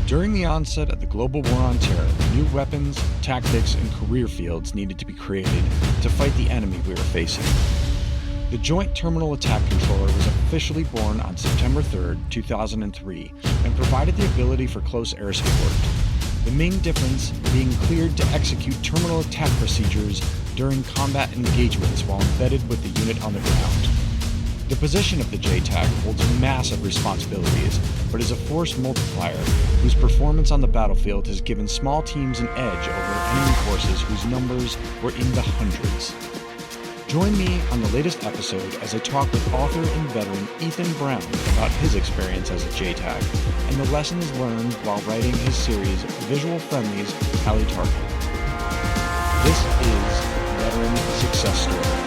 During the onset of the global war on terror, new weapons, tactics, and career fields needed to be created to fight the enemy we were facing. The Joint Terminal Attack Controller was officially born on September 3, 2003, and provided the ability for close air support. The main difference being cleared to execute terminal attack procedures during combat engagements while embedded with the unit on the ground. The position of the JTAC holds massive responsibilities, but is a force multiplier whose performance on the battlefield has given small teams an edge over enemy forces whose numbers were in the hundreds. Join me on the latest episode as I talk with author and veteran Ethan Brown about his experience as a JTAC and the lessons learned while writing his series Visual Friendly's Tally Target. This is Veteran Success Story.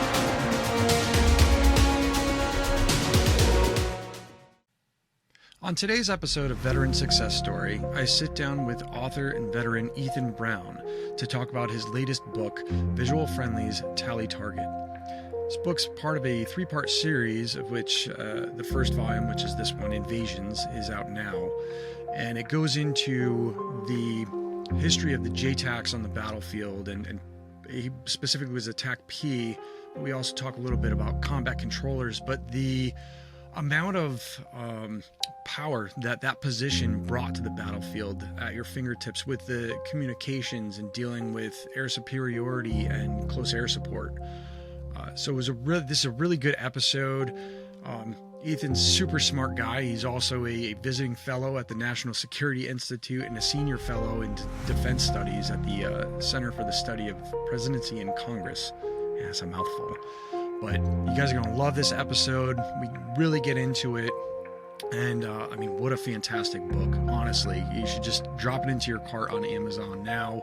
On today's episode of Veteran Success Story, I sit down with author and veteran Ethan Brown to talk about his latest book, Visual Friendly's Tally Target. This book's part of a three-part series of which the first volume, which is this one, Invasions, is out now. And it goes into the history of the JTACs on the battlefield, and he specifically was a TacP. We also talk a little bit about combat controllers, but the amount of power that position brought to the battlefield at your fingertips with the communications and dealing with air superiority and close air support. So it was this is a really good episode. Ethan's a super smart guy. He's also a visiting fellow at the National Security Institute and a senior fellow in defense studies at the Center for the Study of Presidency and Congress. Yeah, that's a mouthful. But you guys are going to love this episode. We really get into it. And, what a fantastic book, honestly. You should just drop it into your cart on Amazon now,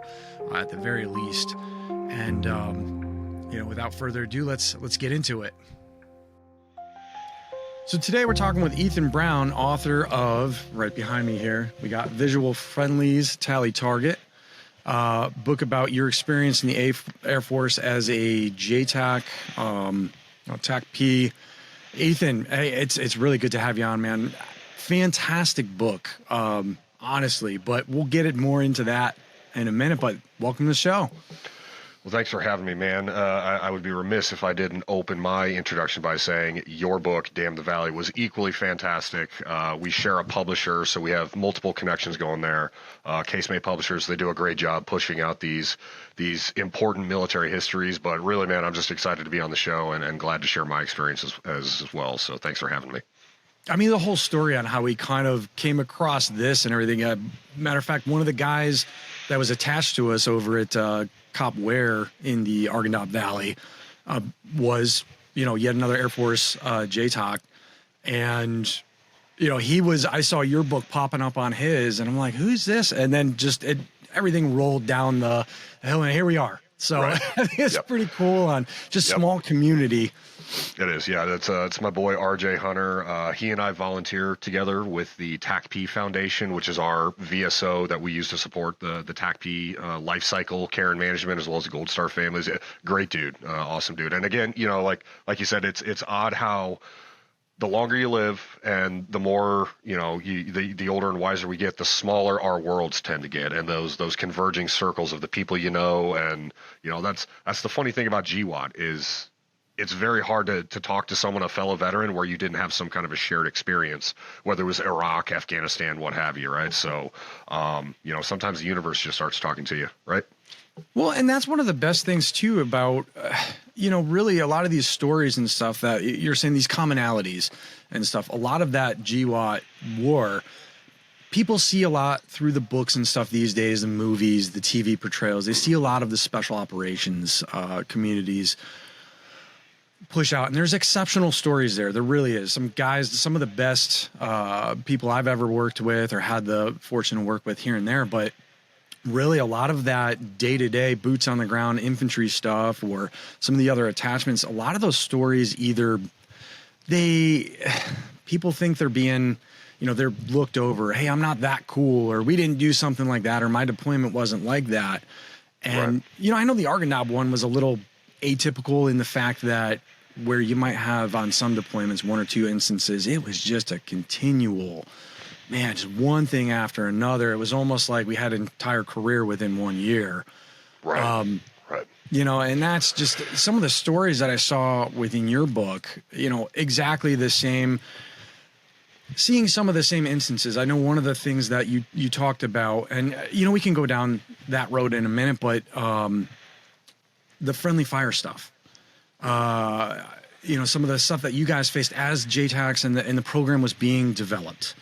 at the very least. And, without further ado, let's get into it. So today we're talking with Ethan Brown, author of, right behind me here, we got Visual Friendly's Tally Target. Book about your experience in the Air Force as a JTAC, TacP. Ethan, hey, it's really good to have you on, man. Fantastic book, honestly, but we'll get it more into that in a minute, but welcome to the show. Well, thanks for having me, man. I would be remiss if I didn't open my introduction by saying your book, Damn the Valley, was equally fantastic. We share a publisher, so we have multiple connections going there. Casemate Publishers, they do a great job pushing out these important military histories. But really, man, I'm just excited to be on the show and glad to share my experiences as well. So thanks for having me. The whole story on how we kind of came across this and everything. Matter of fact, one of the guys that was attached to us over at Cop Ware in the Arghandab Valley was, yet another Air Force JTAC. And, I saw your book popping up on his, and I'm like, who's this? And then everything rolled down the hill, and here we are. So right. I think it's pretty cool on just small community. It is, yeah. It's my boy RJ Hunter. He and I volunteer together with the TacP Foundation, which is our VSO that we use to support the TacP life cycle care and management, as well as the Gold Star families. Great dude, awesome dude. And again, like you said, it's odd how the longer you live and the more the older and wiser we get, the smaller our worlds tend to get, and those converging circles of the people and that's the funny thing about GWAT is. It's very hard to talk to someone, a fellow veteran, where you didn't have some kind of a shared experience, whether it was Iraq, Afghanistan, what have you, right? So, sometimes the universe just starts talking to you, right? Well, and that's one of the best things, too, about, really a lot of these stories and stuff that you're saying, these commonalities and stuff, a lot of that GWAT war, people see a lot through the books and stuff these days, the movies, the TV portrayals. They see a lot of the special operations communities push out, and there's exceptional stories there. There really is. Some guys, some of the best people I've ever worked with or had the fortune to work with here and there, but really a lot of that day-to-day boots on the ground infantry stuff or some of the other attachments, a lot of those stories either people think they're being, they're looked over. Hey, I'm not that cool, or we didn't do something like that, or my deployment wasn't like that. And, right. I know the Arghandab one was a little atypical in the fact that where you might have on some deployments, one or two instances, it was just a continual man, just one thing after another. It was almost like we had an entire career within 1 year. Right. Right. You know, and that's just some of the stories that I saw within your book, you know, exactly the same, seeing some of the same instances. I know one of the things that you talked about, and, you know, we can go down that road in a minute, but the friendly fire stuff, you know, some of the stuff that you guys faced as JTACs and the program was being developed.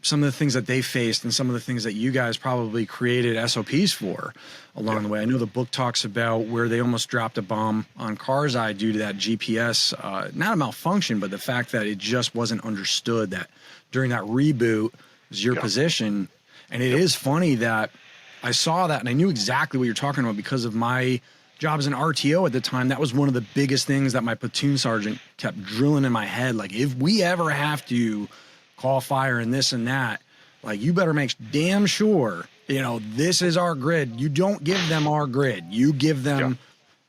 Some of the things that they faced and some of the things that you guys probably created SOPs for along the way. I know the book talks about where they almost dropped a bomb on Karzai due to that GPS, not a malfunction, but the fact that it just wasn't understood that during that reboot was your position. And it is funny that I saw that and I knew exactly what you're talking about because of my job as an RTO at the time. That was one of the biggest things that my platoon sergeant kept drilling in my head. Like, if we ever have to call fire and this and that, like, you better make damn sure, you know, this is our grid. You don't give them our grid. You give them,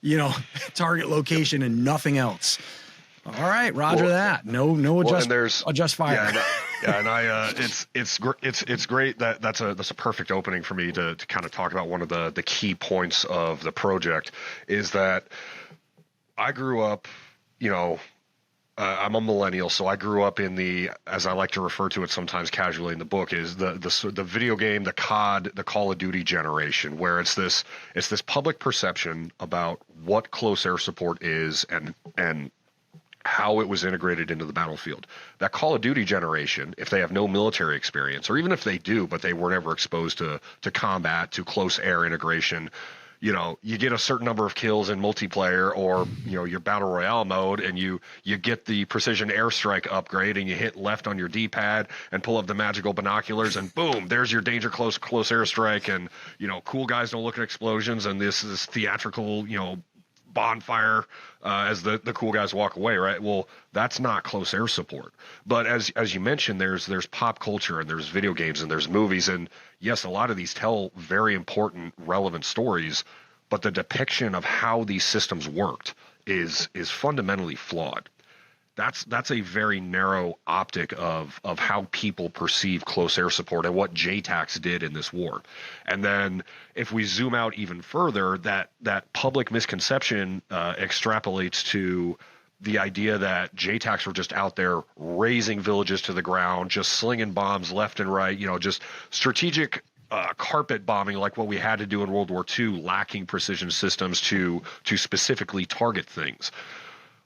you know, target location and nothing else. All right, Roger that. No adjust fire. And I, it's great that's a perfect opening for me to kind of talk about one of the key points of the project is that I grew up, you know, I'm a millennial, so I grew up in the, as I like to refer to it sometimes casually in the book, is the video game, the COD, the Call of Duty generation, where it's this public perception about what close air support is and how it was integrated into the battlefield. That Call of Duty generation, if they have no military experience, or even if they do, but they were never exposed to combat, to close air integration, you know, you get a certain number of kills in multiplayer or, you know, your battle royale mode, and you get the precision airstrike upgrade, and you hit left on your D-pad and pull up the magical binoculars, and boom, there's your danger close airstrike, and, you know, cool guys don't look at explosions, and this is theatrical, you know, bonfire as the cool guys walk away, right? Well, that's not close air support. But as you mentioned, there's pop culture and there's video games and there's movies, and yes, a lot of these tell very important, relevant stories, but the depiction of how these systems worked is fundamentally flawed. That's a very narrow optic of how people perceive close air support and what JTACs did in this war. And then if we zoom out even further, that public misconception extrapolates to the idea that JTACs were just out there razing villages to the ground, just slinging bombs left and right, you know, just strategic carpet bombing like what we had to do in World War II, lacking precision systems to specifically target things.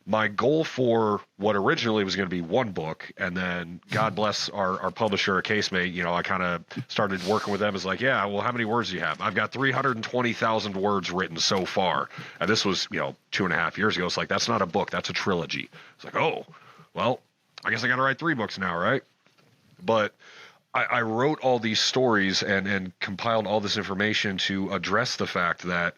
My goal for what originally was going to be one book, and then God bless our publisher, a casemate, you know, I kind of started working with them as like, yeah, well, how many words do you have? I've got 320,000 words written so far. And this was, you know, 2.5 years ago. It's like, that's not a book. That's a trilogy. It's like, oh, well, I guess I got to write 3 books now, right? But I wrote all these stories and compiled all this information to address the fact that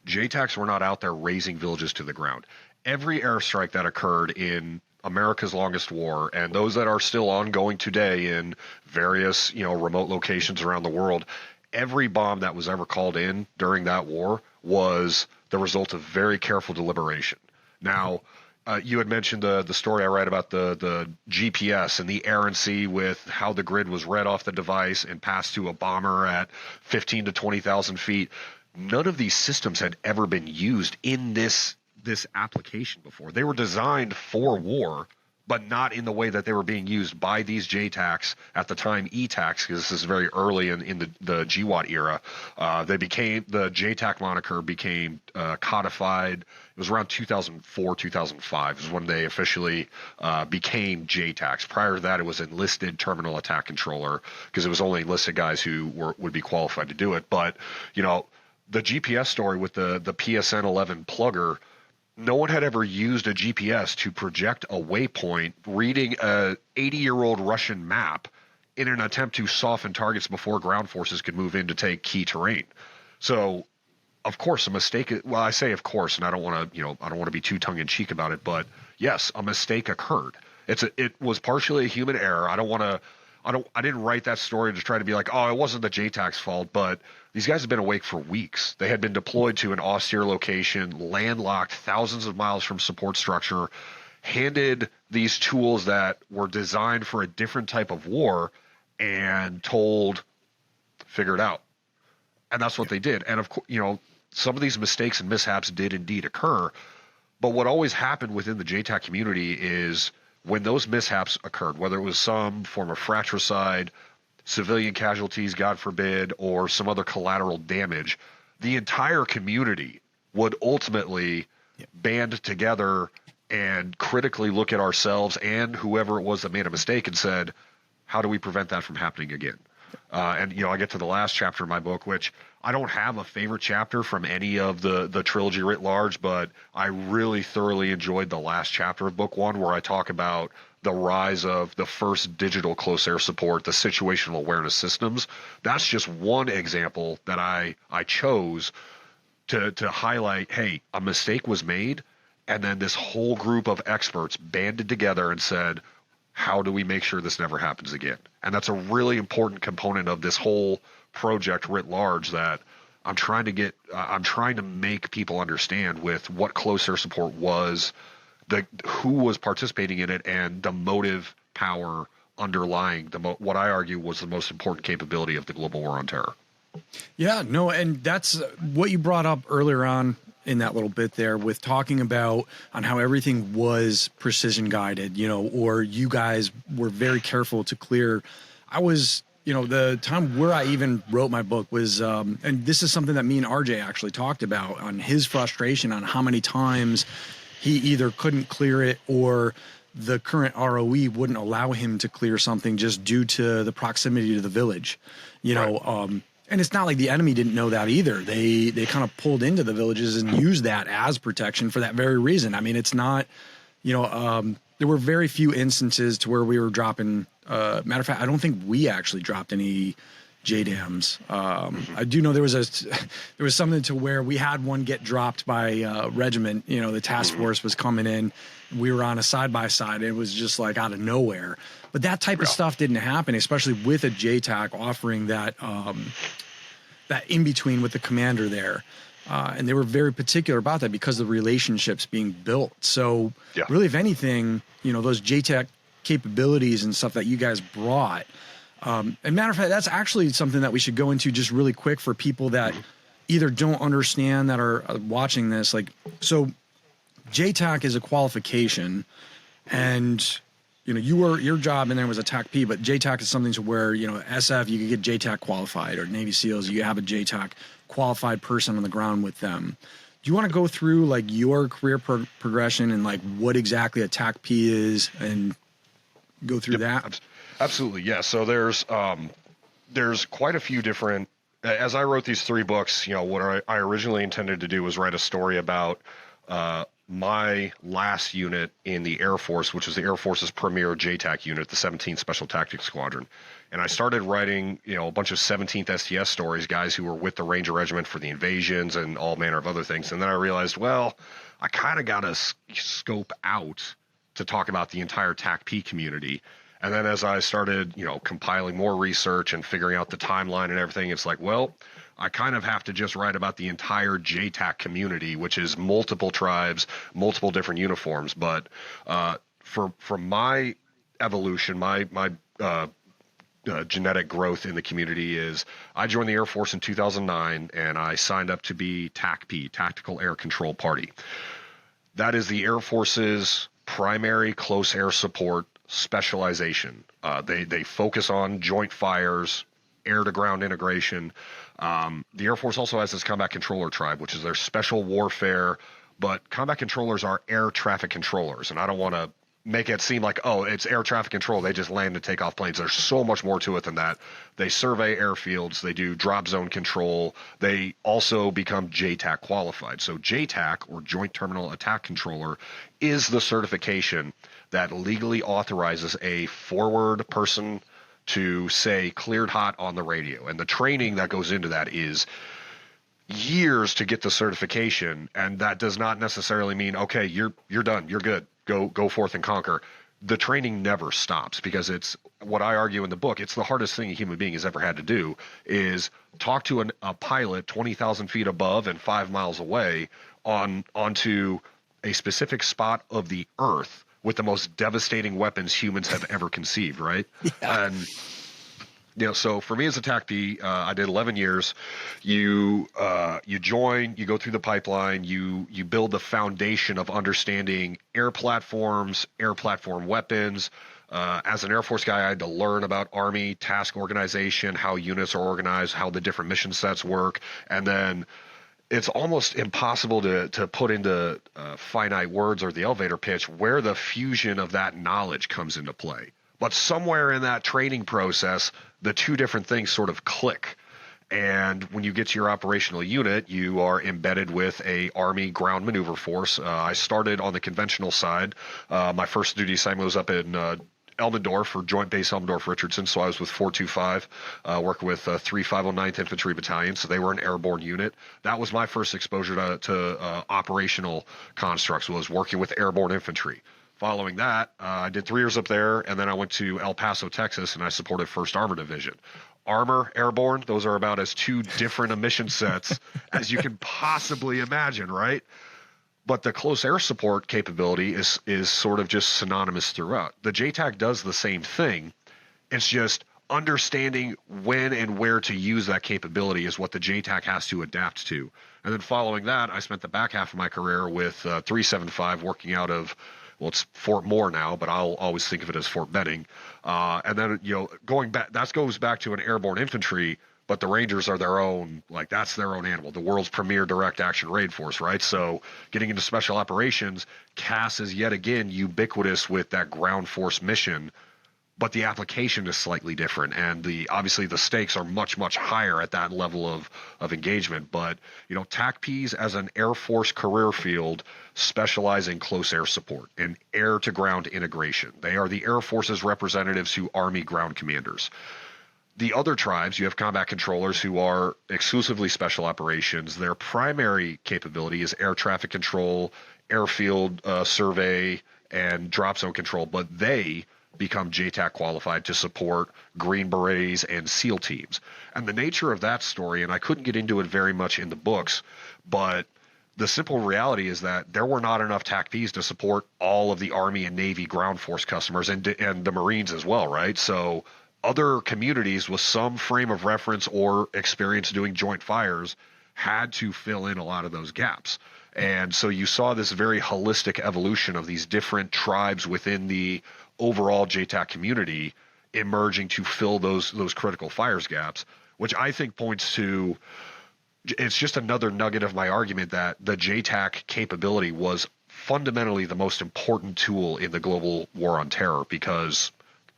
JTACs were not out there razing villages to the ground. Every airstrike that occurred in America's longest war, and those that are still ongoing today in various, you know, remote locations around the world, every bomb that was ever called in during that war was the result of very careful deliberation. Now, you had mentioned the story I write about the GPS and the errancy with how the grid was read off the device and passed to a bomber at 15 to 20,000 feet. None of these systems had ever been used in this application before. They were designed for war, but not in the way that they were being used by these JTACs at the time, ETACs, because this is very early in the GWAT era. The JTAC moniker became codified. It was around 2004, 2005 is when they officially became JTACs. Prior to that, it was enlisted terminal attack controller, because it was only enlisted guys who would be qualified to do it. But, you know, the GPS story with the PSN 11 plugger, no one had ever used a GPS to project a waypoint reading a 80-year-old Russian map in an attempt to soften targets before ground forces could move in to take key terrain. So, of course, a mistake. Well, I say of course, and I don't want to be too tongue-in-cheek about it, but yes, a mistake occurred. It was partially a human error. I didn't write that story to try to be like, oh, it wasn't the JTAC's fault, but these guys had been awake for weeks. They had been deployed to an austere location, landlocked thousands of miles from support structure, handed these tools that were designed for a different type of war and told, figure it out. And that's what they did. And of course, some of these mistakes and mishaps did indeed occur. But what always happened within the JTAC community is when those mishaps occurred, whether it was some form of fratricide, civilian casualties, God forbid, or some other collateral damage, the entire community would ultimately band together and critically look at ourselves and whoever it was that made a mistake and said, how do we prevent that from happening again? And I get to the last chapter of my book, which I don't have a favorite chapter from any of the trilogy writ large, but I really thoroughly enjoyed the last chapter of book one, where I talk about the rise of the first digital close air support, the situational awareness systems. That's just one example that I chose to highlight, hey, a mistake was made, and then this whole group of experts banded together and said, how do we make sure this never happens again? And that's a really important component of this whole project writ large that I'm trying to make people understand with what close air support was, who was participating in it, and the motive power underlying what I argue was the most important capability of the global war on terror. Yeah, no, and that's what you brought up earlier on in that little bit there with talking about on how everything was precision guided, or you guys were very careful to clear. I was, the time where I even wrote my book was, and this is something that me and RJ actually talked about on his frustration on how many times he either couldn't clear it or the current ROE wouldn't allow him to clear something just due to the proximity to the village, Right. And it's not like the enemy didn't know that either. They kind of pulled into the villages and used that as protection for that very reason. I mean, it's not, there were very few instances to where we were dropping. Matter of fact, I don't think we actually dropped any JDAMs. I do know there was something to where we had one get dropped by regiment. The task force was coming in. We were on a side-by-side. It was just like out of nowhere. But that type of stuff didn't happen, especially with a JTAC offering that that in-between with the commander there. And they were very particular about that because of the relationships being built. So really, if anything, those JTAC capabilities and stuff that you guys brought, and matter of fact, that's actually something that we should go into just really quick for people that either don't understand that are watching this. Like, so JTAC is a qualification, and your job in there was a TacP, but JTAC is something to where, SF, you could get JTAC qualified, or Navy SEALs, you have a JTAC qualified person on the ground with them. Do you want to go through like your career progression and like what exactly a TacP is and go through that? Absolutely. Yeah. So there's quite a few different, as I wrote these three books, what I originally intended to do was write a story about, my last unit in the Air Force, which was the Air Force's premier JTAC unit, the 17th Special Tactics Squadron. And I started writing, a bunch of 17th STS stories, guys who were with the Ranger Regiment for the invasions and all manner of other things. And then I realized, well, I kind of got to scope out to talk about the entire TacP community. And then as I started, compiling more research and figuring out the timeline and everything, it's like, well, I kind of have to just write about the entire JTAC community, which is multiple tribes, multiple different uniforms. But from my evolution, my genetic growth in the community is I joined the Air Force in 2009, and I signed up to be TacP, Tactical Air Control Party. That is the Air Force's primary close air support specialization. They focus on joint fires, air-to-ground integration. The Air Force also has this combat controller tribe, which is their special warfare, but combat controllers are air traffic controllers. And I don't want to make it seem like, oh, it's air traffic control. They just land and take off planes. There's so much more to it than that. They survey airfields. They do drop zone control. They also become JTAC qualified. So JTAC, or Joint Terminal Attack Controller, is the certification that legally authorizes a forward person to say cleared hot on the radio. And the training that goes into that is years to get the certification. And that does not necessarily mean, okay, you're done. You're good. Go forth and conquer. The training never stops, because it's what I argue in the book. It's the hardest thing a human being has ever had to do, is talk to a pilot 20,000 feet above and 5 miles away onto a specific spot of the earth with the most devastating weapons humans have ever conceived, right? Yeah. And so for me as a TacP, I did 11 years. You join, you go through the pipeline, you build the foundation of understanding air platform weapons. As an Air Force guy, I had to learn about Army task organization, how units are organized, how the different mission sets work, and then it's almost impossible to put into finite words or the elevator pitch where the fusion of that knowledge comes into play. But somewhere in that training process, the two different things sort of click. And when you get to your operational unit, you are embedded with a Army ground maneuver force. I started on the conventional side. My first duty assignment was up in Elmendorf, or Joint Base Elmendorf-Richardson. So I was with 425, working with 3 509th Infantry Battalion. So they were an airborne unit. That was my first exposure to operational constructs, was working with airborne infantry. Following that, I did 3 years up there, and then I went to El Paso, Texas, and I supported 1st Armor Division. Armor, airborne, those are about as 2 different mission sets as you can possibly imagine, right? But the close air support capability is sort of just synonymous throughout. The JTAC does the same thing. It's just understanding when and where to use that capability is what the JTAC has to adapt to. And then following that, I spent the back half of my career with 375 working out of, well, it's Fort Moore now, but I'll always think of it as Fort Benning. And then, going back, that goes back to an airborne infantry, but the Rangers are their own, that's their own animal, the world's premier direct action raid force, right? So getting into special operations, CAS is yet again ubiquitous with that ground force mission, but the application is slightly different. And obviously the stakes are much, much higher at that level of engagement. But, TacPs as an Air Force career field specialize in close air support and air to ground integration. They are the Air Force's representatives to Army ground commanders. The other tribes, you have combat controllers who are exclusively special operations. Their primary capability is air traffic control, airfield survey, and drop zone control, but they become JTAC qualified to support Green Berets and SEAL teams. And the nature of that story, and I couldn't get into it very much in the books, but the simple reality is that there were not enough TacPs to support all of the Army and Navy ground force customers and the Marines as well, right? So other communities with some frame of reference or experience doing joint fires had to fill in a lot of those gaps. And so you saw this very holistic evolution of these different tribes within the overall JTAC community emerging to fill those critical fires gaps, which I think points to, it's just another nugget of my argument that the JTAC capability was fundamentally the most important tool in the global war on terror, because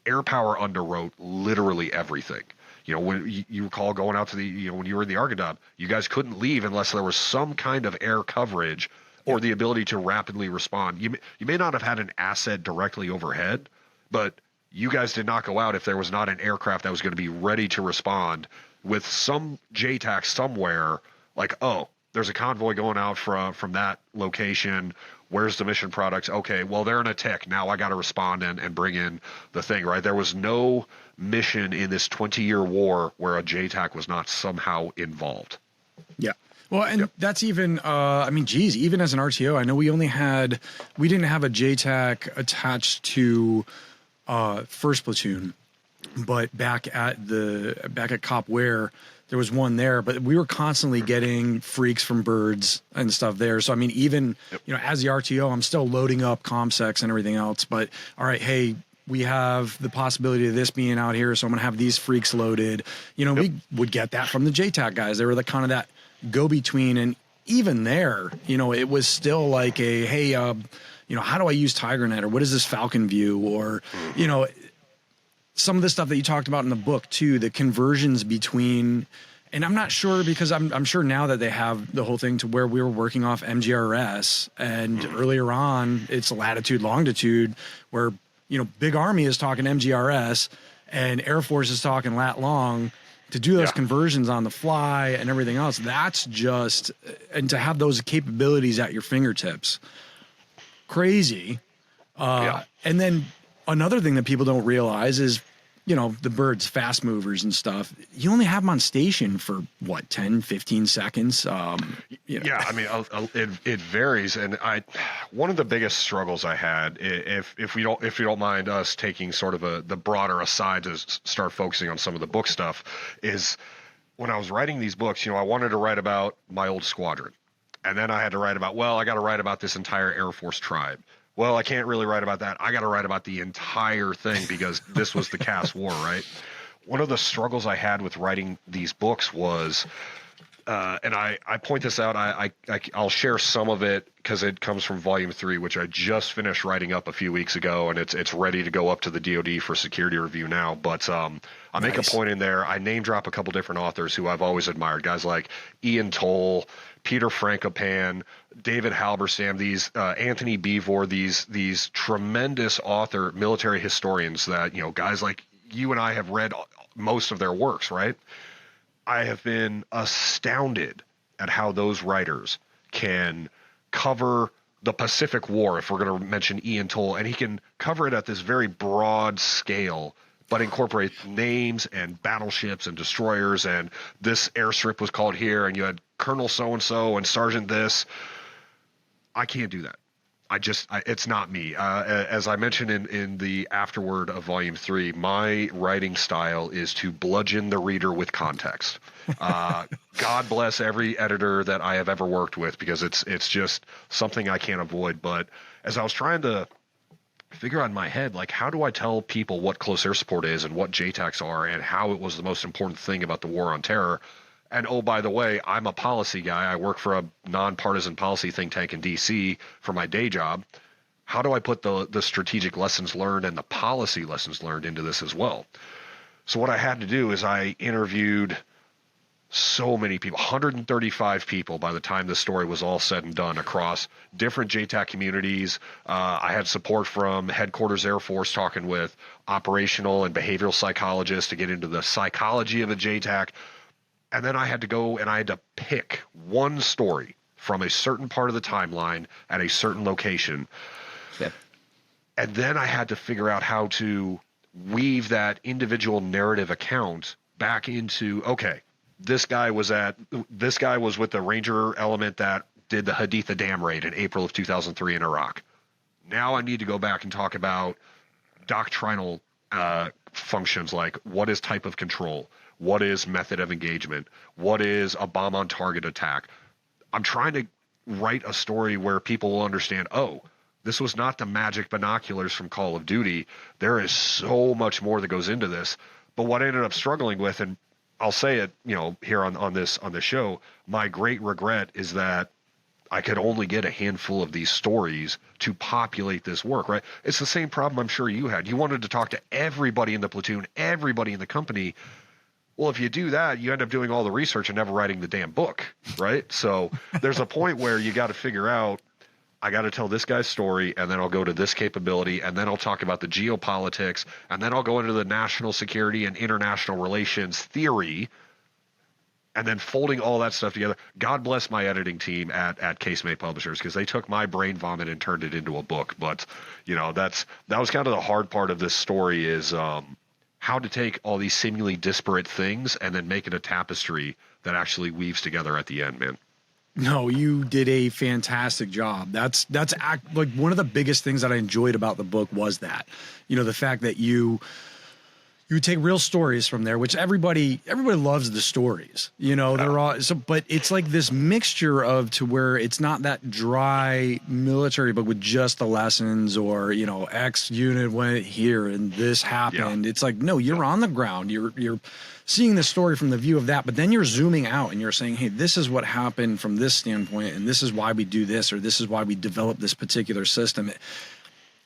air power underwrote literally everything. When you recall going out to when you were in the Argonauts, you guys couldn't leave unless there was some kind of air coverage or the ability to rapidly respond. You may not have had an asset directly overhead, but you guys did not go out if there was not an aircraft that was going to be ready to respond with some JTAC somewhere, there's a convoy going out from that location. Where's the mission products? Okay, well, they're in a tick. Now I got to respond and bring in the thing, right? There was no mission in this 20-year war where a JTAC was not somehow involved. Yeah. Well, and that's even, even as an RTO, I know we didn't have a JTAC attached to first platoon, but back at Cop Ware, there was one there, but we were constantly getting freaks from birds and stuff there. So, even, as the RTO, I'm still loading up ComSecs and everything else, but all right, hey, we have the possibility of this being out here, so I'm going to have these freaks loaded. We would get that from the JTAC guys. They were the kind of that go-between, and even there, it was still like a, hey, how do I use TigerNet, or what is this Falcon View, or, some of the stuff that you talked about in the book too, the conversions between, and I'm not sure, because I'm sure now that they have the whole thing to where we were working off MGRS, and earlier on it's latitude, longitude, where, Big Army is talking MGRS and Air Force is talking lat long, to do those conversions on the fly and everything else. That's just, and to have those capabilities at your fingertips, crazy. And then another thing that people don't realize is, the birds, fast movers and stuff, you only have them on station for 10, 15 seconds. Yeah, I mean, it varies, and one of the biggest struggles I had, if you don't mind us taking sort of the broader aside to start focusing on some of the book stuff, is when I was writing these books, I wanted to write about my old squadron, and then I had to write about, well, I got to write about this entire Air Force tribe. Well, I can't really write about that. I got to write about the entire thing because this was the Cass War, right? One of the struggles I had with writing these books was. And I point this out. I'll share some of it because it comes from Volume 3, which I just finished writing up a few weeks ago, and it's ready to go up to the DoD for security review now. But I make a point in there. I name drop a couple different authors who I've always admired, guys like Ian Toll, Peter Frankopan, David Halberstam, these Anthony Beevor, these tremendous military historians that guys like you and I have read most of their works, right? I have been astounded at how those writers can cover the Pacific War, if we're going to mention Ian Toll, and he can cover it at this very broad scale, but incorporate names and battleships and destroyers, and this airstrip was called here, and you had Colonel so-and-so and Sergeant this. I can't do that. It's not me. As I mentioned in the afterword of Volume 3, my writing style is to bludgeon the reader with context. God bless every editor that I have ever worked with because it's just something I can't avoid. But as I was trying to figure out in my head, like, how do I tell people what close air support is and what JTACs are and how it was the most important thing about the war on terror? And oh, by the way, I'm a policy guy. I work for a nonpartisan policy think tank in D.C. for my day job. How do I put the strategic lessons learned and the policy lessons learned into this as well? So what I had to do is I interviewed so many people, 135 people by the time the story was all said and done across different JTAC communities. I had support from Headquarters Air Force talking with operational and behavioral psychologists to get into the psychology of a JTAC. And then I had to go and I had to pick one story from a certain part of the timeline at a certain location. Yep. And then I had to figure out how to weave that individual narrative account back into, okay, this guy was with the Ranger element that did the Haditha Dam raid in April of 2003 in Iraq. Now I need to go back and talk about doctrinal functions like what is type of control, what is method of engagement, what is a bomb on target attack. I'm trying to write a story where people will understand, oh, this was not the magic binoculars from Call of Duty. There is so much more that goes into this. But what I ended up struggling with, and I'll say it, here on this show, my great regret is that I could only get a handful of these stories to populate this work, right? It's the same problem I'm sure you had. You wanted to talk to everybody in the platoon, everybody in the company. Well, if you do that, you end up doing all the research and never writing the damn book, right? So there's a point where you got to figure out, I got to tell this guy's story, and then I'll go to this capability, and then I'll talk about the geopolitics, and then I'll go into the national security and international relations theory, and then folding all that stuff together. God bless my editing team at Casemate Publishers, because they took my brain vomit and turned it into a book. But, that was kind of the hard part of this story is how to take all these seemingly disparate things and then make it a tapestry that actually weaves together at the end, man. No, you did a fantastic job. That's like one of the biggest things that I enjoyed about the book was that, the fact that you take real stories from there, which everybody loves the stories, they're all so, but it's like this mixture of to where it's not that dry military book with just the lessons or, X unit went here and this happened. Yeah. It's like, no, you're on the ground. You're seeing the story from the view of that, but then you're zooming out and you're saying, hey, this is what happened from this standpoint. And this is why we do this, or this is why we develop this particular system.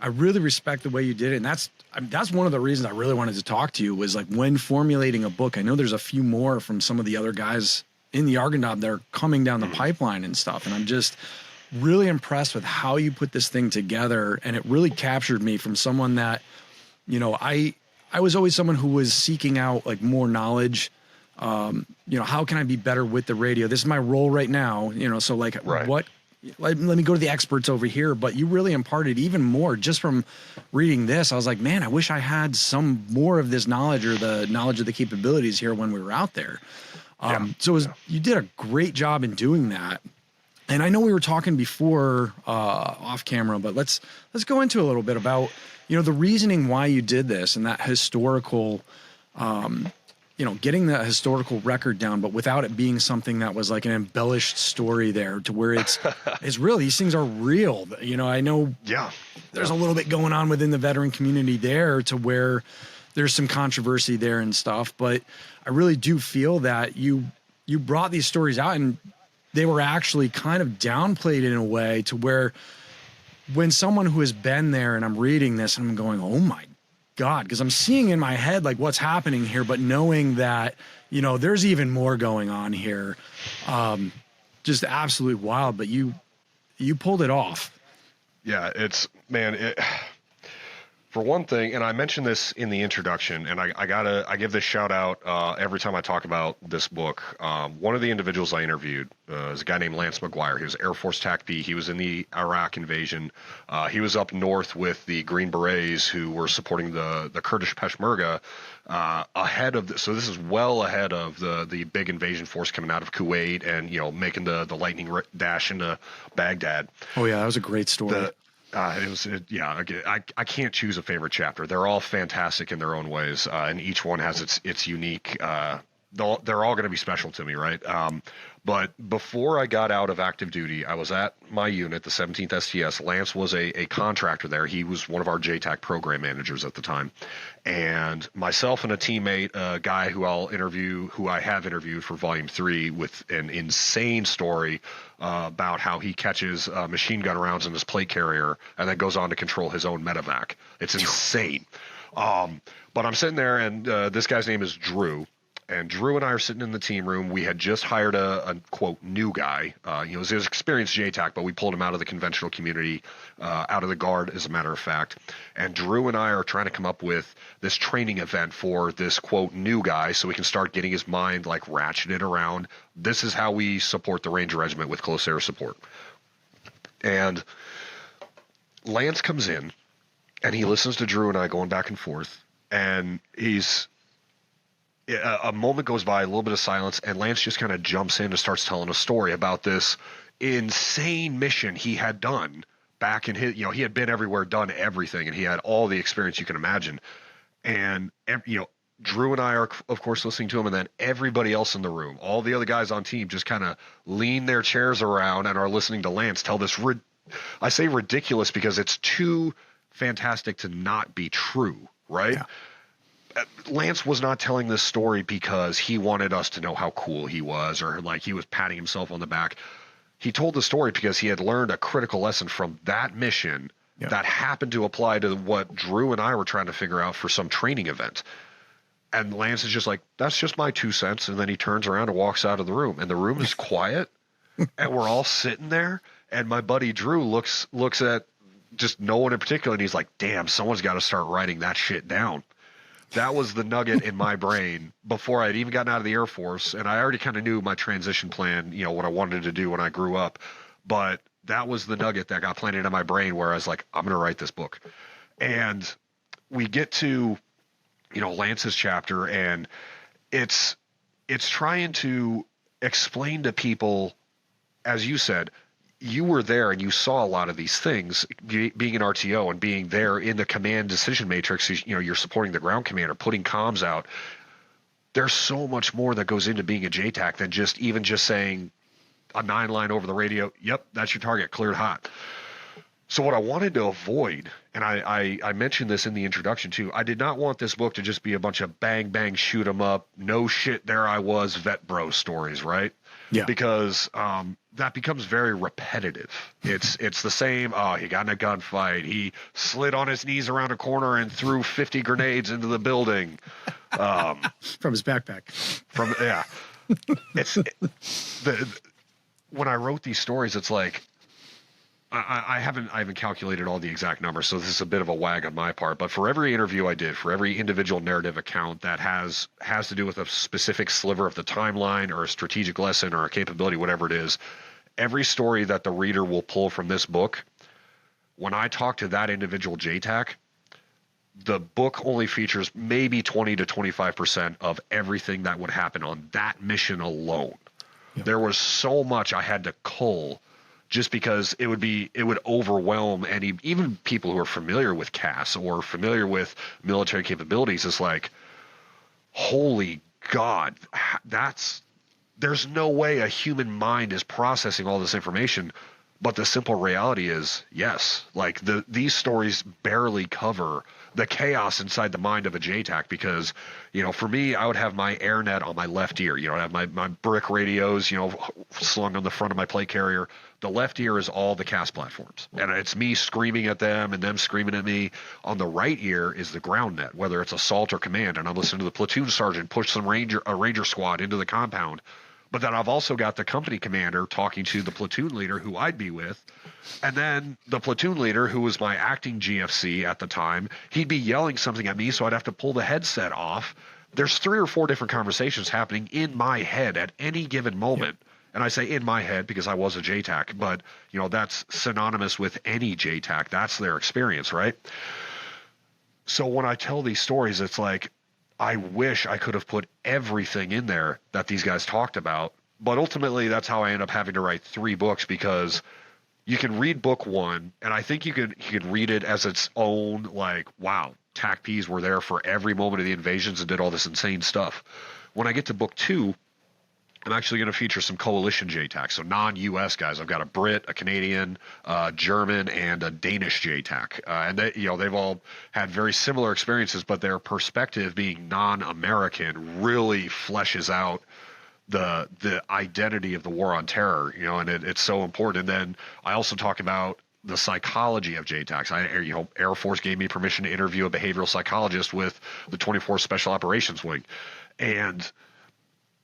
I really respect the way you did it. And that's one of the reasons I really wanted to talk to you was like when formulating a book. I know there's a few more from some of the other guys in the Argonaut that are coming down the pipeline and stuff. And I'm just really impressed with how you put this thing together. And it really captured me from someone that, I was always someone who was seeking out like more knowledge. How can I be better with the radio? This is my role right now, so like right. Let me go to the experts over here, but you really imparted even more just from reading this. I was like, man, I wish I had some more of this knowledge or the knowledge of the capabilities here when we were out there. You did a great job in doing that. And I know we were talking before off camera, but let's go into a little bit about, the reasoning why you did this and that historical, getting that historical record down, but without it being something that was like an embellished story there, to where it's real. These things are real. I know there's a little bit going on within the veteran community there, to where there's some controversy there and stuff, but I really do feel that you brought these stories out, and they were actually kind of downplayed in a way, to where when someone who has been there and I'm reading this and I'm going, oh my God, because I'm seeing in my head like what's happening here, but knowing that, there's even more going on here. Just absolutely wild, but you pulled it off. Yeah, for one thing, and I mentioned this in the introduction, and I give this shout out every time I talk about this book. One of the individuals I interviewed is a guy named Lance McGuire. He was Air Force TacP. He was in the Iraq invasion. He was up north with the Green Berets, who were supporting the Kurdish Peshmerga ahead of this. So this is well ahead of the big invasion force coming out of Kuwait and making the lightning dash into Baghdad. Oh yeah, that was a great story. I can't choose a favorite chapter. They're all fantastic in their own ways, and each one has its unique. They're all going to be special to me, right? But before I got out of active duty, I was at my unit, the 17th STS. Lance was a contractor there. He was one of our JTAC program managers at the time, and myself and a teammate, a guy who I have interviewed for Volume 3, with an insane story about how he catches machine gun rounds in his plate carrier and then goes on to control his own medevac. It's insane. But I'm sitting there, and this guy's name is Drew. And Drew and I are sitting in the team room. We had just hired a quote, new guy. He was his experienced JTAC, but we pulled him out of the conventional community, out of the Guard, as a matter of fact. And Drew and I are trying to come up with this training event for this, quote, new guy, so we can start getting his mind, like, ratcheted around. This is how we support the Ranger Regiment with close air support. And Lance comes in, and he listens to Drew and I going back and forth, and a moment goes by, a little bit of silence, and Lance just kind of jumps in and starts telling a story about this insane mission he had done back in his, he had been everywhere, done everything, and he had all the experience you can imagine. And, Drew and I are, of course, listening to him, and then everybody else in the room, all the other guys on team, just kind of lean their chairs around and are listening to Lance tell this, I say ridiculous because it's too fantastic to not be true, right? Yeah. Lance was not telling this story because he wanted us to know how cool he was, or like he was patting himself on the back. He told the story because he had learned a critical lesson from that mission that happened to apply to what Drew and I were trying to figure out for some training event. And Lance is just like, that's just my 2 cents. And then he turns around and walks out of the room, and the room is quiet, and we're all sitting there. And my buddy Drew looks at just no one in particular, and he's like, damn, someone's got to start writing that shit down. That was the nugget in my brain before I'd even gotten out of the Air Force. And I already kind of knew my transition plan, what I wanted to do when I grew up. But that was the nugget that got planted in my brain, where I was like, I'm going to write this book. And we get to, Lance's chapter, and it's trying to explain to people, as you said, you were there and you saw a lot of these things, being an RTO and being there in the command decision matrix. You're supporting the ground commander, putting comms out. There's so much more that goes into being a JTAC than just saying a 9-line over the radio. Yep, that's your target, cleared hot. So what I wanted to avoid, and I mentioned this in the introduction too, I did not want this book to just be a bunch of bang, bang, shoot 'em up, no shit, there I was, vet bro stories, right? Yeah. Because that becomes very repetitive. It's the same. Oh, he got in a gunfight. He slid on his knees around a corner and threw 50 grenades into the building. From his backpack. When I wrote these stories, it's like, I haven't calculated all the exact numbers, so this is a bit of a wag on my part. But for every interview I did, for every individual narrative account that has to do with a specific sliver of the timeline or a strategic lesson or a capability, whatever it is, every story that the reader will pull from this book, when I talk to that individual JTAC, the book only features maybe 20 to 25% of everything that would happen on that mission alone. Yep. There was so much I had to cull just because it would overwhelm even people who are familiar with CAS or familiar with military capabilities. It's like, holy God, there's no way a human mind is processing all this information. But the simple reality is, yes, like these stories barely cover the chaos inside the mind of a JTAC, because, for me, I would have my AirNet on my left ear. I'd have my brick radios, slung on the front of my plate carrier. The left ear is all the CAS platforms, and it's me screaming at them and them screaming at me. On the right ear is the ground net, whether it's assault or command, and I'm listening to the platoon sergeant push a ranger squad into the compound. But then I've also got the company commander talking to the platoon leader who I'd be with. And then the platoon leader, who was my acting GFC at the time, he'd be yelling something at me, so I'd have to pull the headset off. There's 3 or 4 different conversations happening in my head at any given moment. Yep. And I say in my head because I was a JTAC, but, that's synonymous with any JTAC. That's their experience, right? So when I tell these stories, it's like, I wish I could have put everything in there that these guys talked about, but ultimately that's how I end up having to write 3 books, because you can read book 1, and I think you could read it as its own, like, wow, TacPs were there for every moment of the invasions and did all this insane stuff. When I get to book 2, I'm actually going to feature some coalition JTACs, so non-U.S. guys. I've got a Brit, a Canadian, German, and a Danish JTAC, and they've all had very similar experiences, but their perspective, being non-American, really fleshes out the identity of the war on terror. And it's so important. And then I also talk about the psychology of JTACs. Air Force gave me permission to interview a behavioral psychologist with the 24th Special Operations Wing, and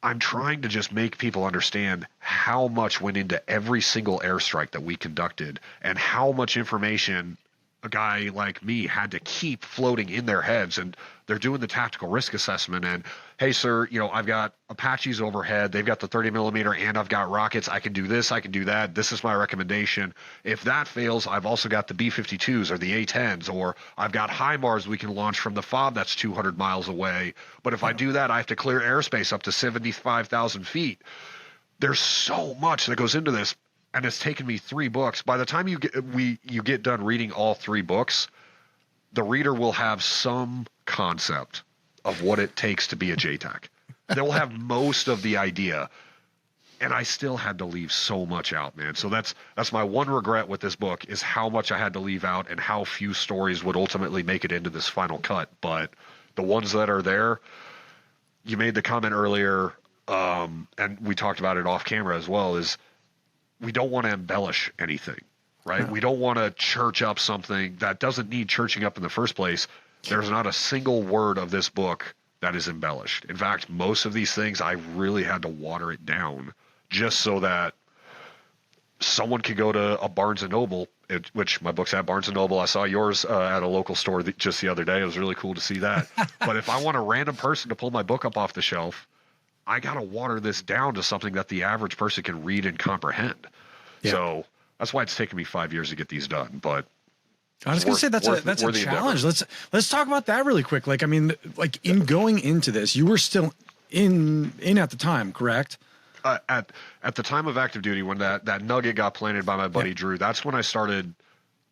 I'm trying to just make people understand how much went into every single airstrike that we conducted, and how much information a guy like me had to keep floating in their heads. And they're doing the tactical risk assessment, and, hey, sir, I've got Apaches overhead. They've got the 30 millimeter, and I've got rockets. I can do this. I can do that. This is my recommendation. If that fails, I've also got the B-52s or the A-10s, or I've got HIMARS we can launch from the FOB that's 200 miles away. But if I do that, I have to clear airspace up to 75,000 feet. There's so much that goes into this. And it's taken me 3 books. By the time you get done reading all 3 books, the reader will have some concept of what it takes to be a JTAC. They will have most of the idea. And I still had to leave so much out, man. So that's my one regret with this book, is how much I had to leave out and how few stories would ultimately make it into this final cut. But the ones that are there, you made the comment earlier, and we talked about it off camera as well, is we don't want to embellish anything, right? No. We don't want to church up something that doesn't need churching up in the first place. There's not a single word of this book that is embellished. In fact, most of these things, I really had to water it down just so that someone could go to a Barnes & Noble, which my book's at Barnes & Noble. I saw yours at a local store just the other day. It was really cool to see that. But if I want a random person to pull my book up off the shelf, I got to water this down to something that the average person can read and comprehend. Yeah. So that's why it's taken me 5 years to get these done. But I was going to say that's a challenge. Let's talk about that really quick. Like, I mean, like in going into this, you were still in at the time, correct? At the time of active duty, when that nugget got planted by my buddy Drew, that's when I started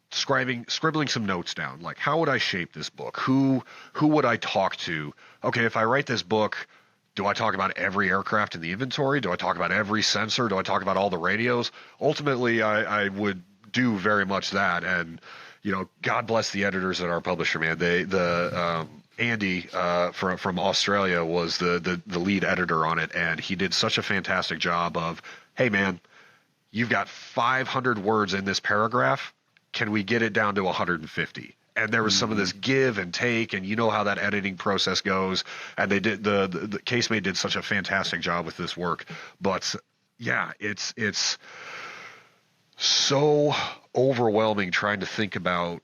scribbling some notes down. Like, how would I shape this book? Who would I talk to? Okay, if I write this book, do I talk about every aircraft in the inventory? Do I talk about every sensor? Do I talk about all the radios? Ultimately, I would do very much that. And, God bless the editors at our publisher, man. Andy from Australia was the lead editor on it, and he did such a fantastic job of, hey, man, you've got 500 words in this paragraph. Can we get it down to 150? And there was some of this give and take, and you know how that editing process goes. And they did the Casemate did such a fantastic job with this work. But yeah, it's so overwhelming trying to think about.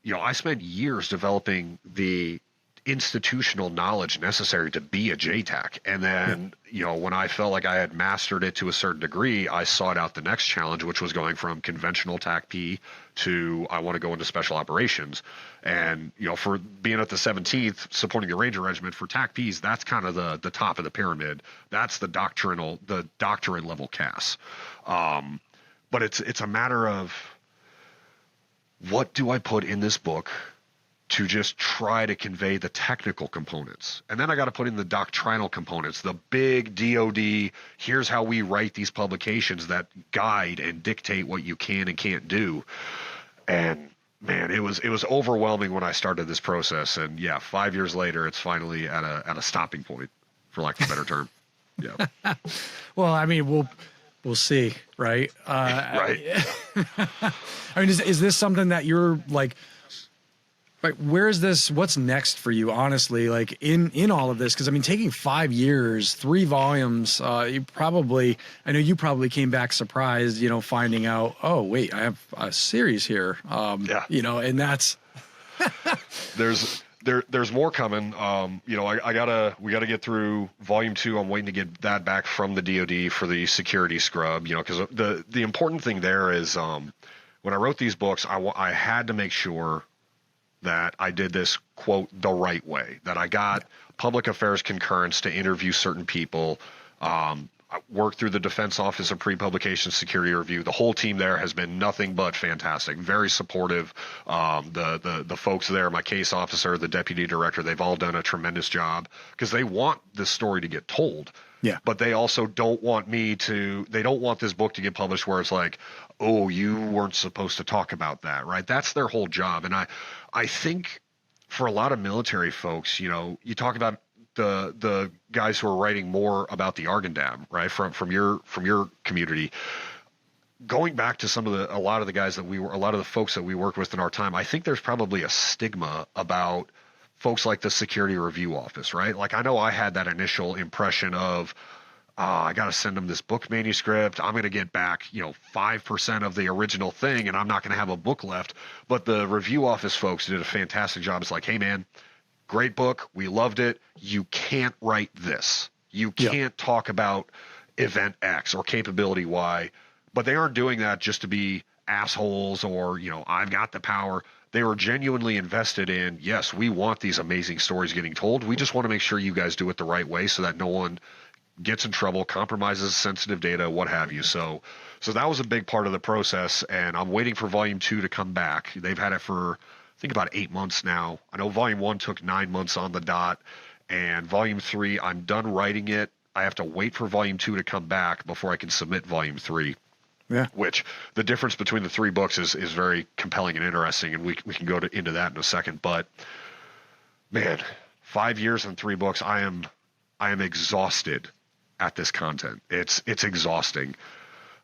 I spent years developing the institutional knowledge necessary to be a JTAC. And then, when I felt like I had mastered it to a certain degree, I sought out the next challenge, which was going from conventional TacP to I want to go into special operations. And, for being at the 17th, supporting the Ranger Regiment for TacPs, that's kind of the top of the pyramid. That's the doctrine level CAS. but it's a matter of, what do I put in this book to just try to convey the technical components? And then I got to put in the doctrinal components, the big DOD, here's how we write these publications that guide and dictate what you can and can't do. And man, it was overwhelming when I started this process. And yeah, 5 years later, it's finally at a stopping point, for lack of a better term. Yeah. Well, I mean, we'll see, right? Right. I mean, is this something that you're like, where is this? What's next for you, honestly? Like in all of this, because I mean, taking 5 years, 3 volumes, I know you probably came back surprised, you know, finding out, oh wait, I have a series here. Yeah. You know, and that's there's more coming. You know, we gotta get through volume 2. I'm waiting to get that back from the DoD for the security scrub. You know, because the important thing there is, when I wrote these books, I had to make sure that I did this, quote, the right way, that I got public affairs concurrence to interview certain people. I worked through the Defense Office of Pre-Publication Security Review. The whole team there has been nothing but fantastic, very supportive. The folks there, my case officer, the deputy director, they've all done a tremendous job because they want this story to get told. Yeah. But they also don't want they don't want this book to get published where it's like, oh, you weren't supposed to talk about that, right? That's their whole job. And I think for a lot of military folks, you know, you talk about the guys who are writing more about the Argon Dam, right? From your community, going back to a lot of the folks that we worked with in our time, I think there's probably a stigma about folks like the Security Review Office, right? Like, I know I had that initial impression of, I got to send them this book manuscript. I'm going to get back, 5% of the original thing, and I'm not going to have a book left. But the review office folks did a fantastic job. It's like, hey, man, great book. We loved it. You can't write this. You can't talk about event X or capability Y. But they aren't doing that just to be assholes or, I've got the power. They were genuinely invested in, yes, we want these amazing stories getting told. We just want to make sure you guys do it the right way so that no one gets in trouble, compromises sensitive data, what have you. So that was a big part of the process, and I'm waiting for volume 2 to come back. They've had it for, I think, about 8 months now. I know volume 1 took 9 months on the dot, and volume 3, I'm done writing it. I have to wait for volume 2 to come back before I can submit volume 3. Yeah. Which the difference between the 3 books is very compelling and interesting, and we can go into that in a second. But man, 5 years and 3 books, I am exhausted at this content. It's exhausting.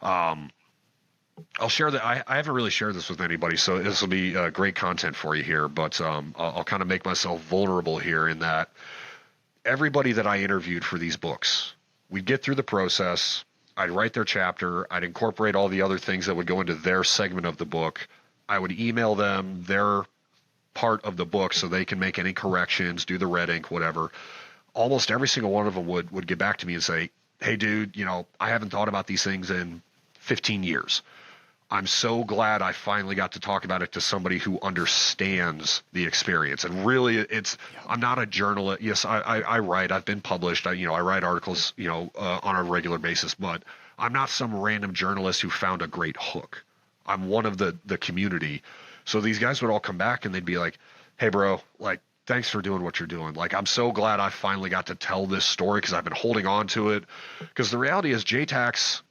I'll share that. I haven't really shared this with anybody, so this will be great content for you here. But I'll kind of make myself vulnerable here in that everybody that I interviewed for these books, we'd get through the process. I'd write their chapter. I'd incorporate all the other things that would go into their segment of the book. I would email them their part of the book so they can make any corrections, do the red ink, whatever. Almost every single one of them would get back to me and say, hey, dude, I haven't thought about these things in 15 years. I'm so glad I finally got to talk about it to somebody who understands the experience. And really, I'm not a journalist. Yes, I write. I've been published. I write articles, on a regular basis. But I'm not some random journalist who found a great hook. I'm one of the community. So these guys would all come back and they'd be like, hey, bro, like, thanks for doing what you're doing. Like, I'm so glad I finally got to tell this story because I've been holding on to it. Because the reality is JTACs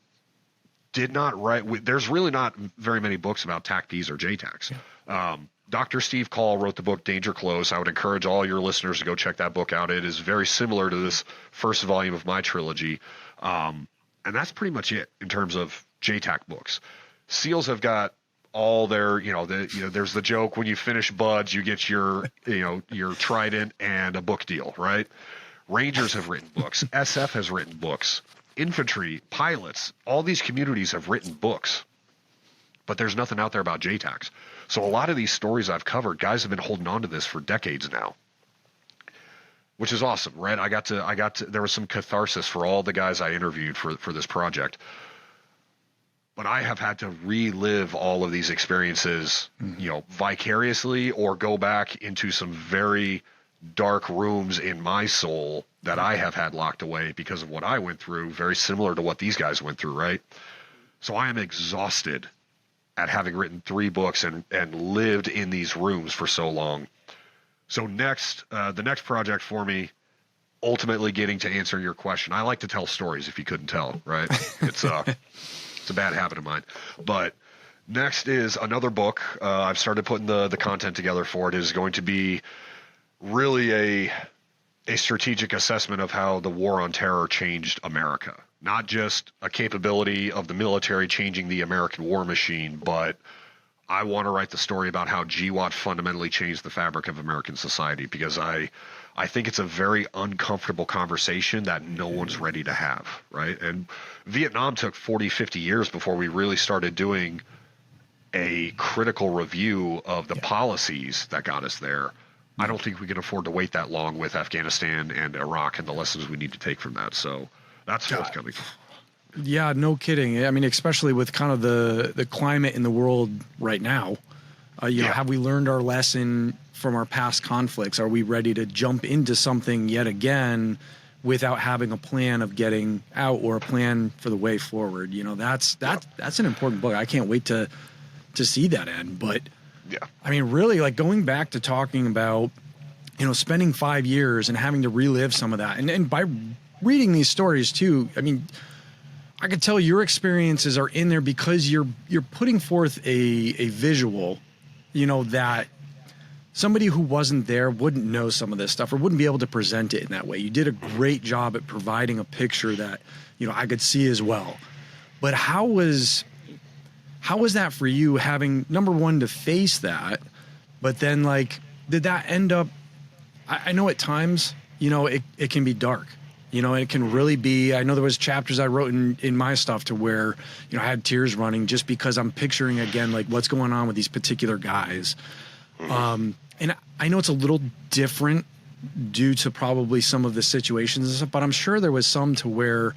did not write. There's really not very many books about TacPs or JTACs. Yeah. Dr. Steve Call wrote the book Danger Close. I would encourage all your listeners to go check that book out. It is very similar to this first volume of my trilogy. And that's pretty much it in terms of JTAC books. SEALs have got all their, there's the joke when you finish BUDS, you get your Trident and a book deal, right? Rangers have written books. SF has written books. Infantry, pilots, all these communities have written books, but there's nothing out there about JTACs. So a lot of these stories I've covered, guys have been holding on to this for decades now, which is awesome, right? I got to, there was some catharsis for all the guys I interviewed for this project, but I have had to relive all of these experiences, vicariously, or go back into some very dark rooms in my soul that I have had locked away because of what I went through, very similar to what these guys went through, right? So I am exhausted at having written 3 books and lived in these rooms for so long. So the next project for me, ultimately getting to answer your question. I like to tell stories, if you couldn't tell, right? It's a bad habit of mine. But next is another book. I've started putting the content together for it. It is going to be really a strategic assessment of how the war on terror changed America. Not just a capability of the military changing the American war machine, but I want to write the story about how GWAT fundamentally changed the fabric of American society, because I think it's a very uncomfortable conversation that no one's ready to have, right? And Vietnam took 40, 50 years before we really started doing a critical review of the policies that got us there. I don't think we can afford to wait that long with Afghanistan and Iraq and the lessons we need to take from that. So that's forthcoming. Yeah, no kidding. I mean, especially with kind of the climate in the world right now, you know, have we learned our lesson from our past conflicts? Are we ready to jump into something yet again without having a plan of getting out or a plan for the way forward? You know, that's an important book. I can't wait to see that end. But I mean, really, like, going back to talking about, you know, spending 5 years and having to relive some of that, and by reading these stories too, I mean, I could tell your experiences are in there because you're putting forth a visual, you know, that somebody who wasn't there wouldn't know some of this stuff or wouldn't be able to present it in that way. You did a great job at providing a picture that, you know, I could see as well. But how was that for you, having, number one, to face that, but then, like, did that end up, I know at times, you know, it can be dark. You know, it can really be, I know there was chapters I wrote in my stuff to where, you know, I had tears running just because I'm picturing again, like, what's going on with these particular guys. And I know it's a little different due to probably some of the situations and stuff, but I'm sure there was some to where,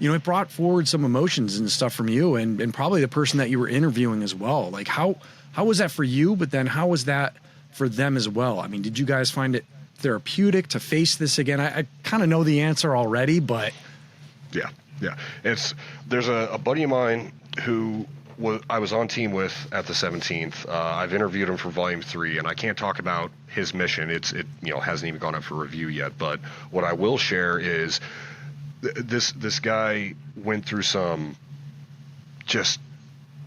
you know, it brought forward some emotions and stuff from you and probably the person that you were interviewing as well. Like, how was that for you? But then how was that for them as well? I mean, did you guys find it therapeutic to face this again? I kind of know the answer already, but yeah. There's a buddy of mine who I was on team with at the 17th. I've interviewed him for volume 3, and I can't talk about his mission. It you know, hasn't even gone up for review yet. But what I will share is this guy went through some just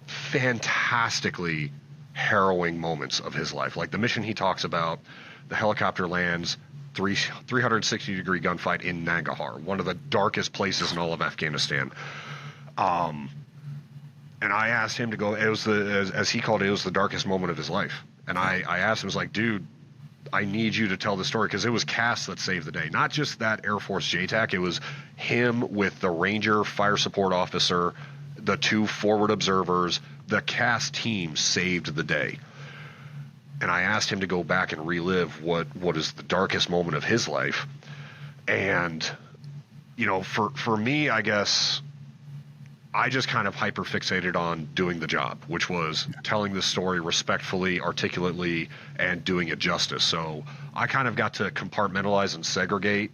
fantastically harrowing moments of his life. Like the mission he talks about, the helicopter lands, 360-degree gunfight in Nangarhar, one of the darkest places in all of Afghanistan. And I asked him to go. It was as he called it, it was the darkest moment of his life. And I asked him, I was like, dude, I need you to tell the story, because it was Cass that saved the day. Not just that Air Force JTAC, it was him with the Ranger fire support officer, the 2 forward observers. The Cass team saved the day. And I asked him to go back and relive what is the darkest moment of his life. And, you know, for me, I guess I just kind of hyper fixated on doing the job, which was telling the story respectfully, articulately, and doing it justice. So I kind of got to compartmentalize and segregate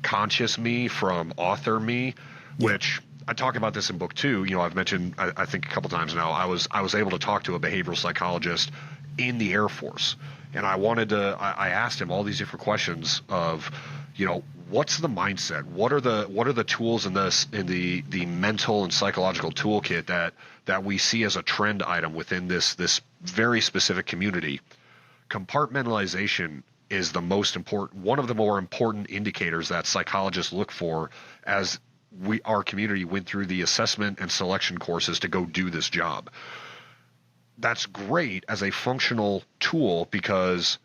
conscious me from author me, which I talk about this in book 2. You know, I've mentioned, I think a couple times now, I was able to talk to a behavioral psychologist in the Air Force. And I asked him all these different questions of, you know, what's the mindset? What are the tools in the mental and psychological toolkit that we see as a trend item within this very specific community? Compartmentalization is one of the more important indicators that psychologists look for as our community went through the assessment and selection courses to go do this job. That's great as a functional tool, because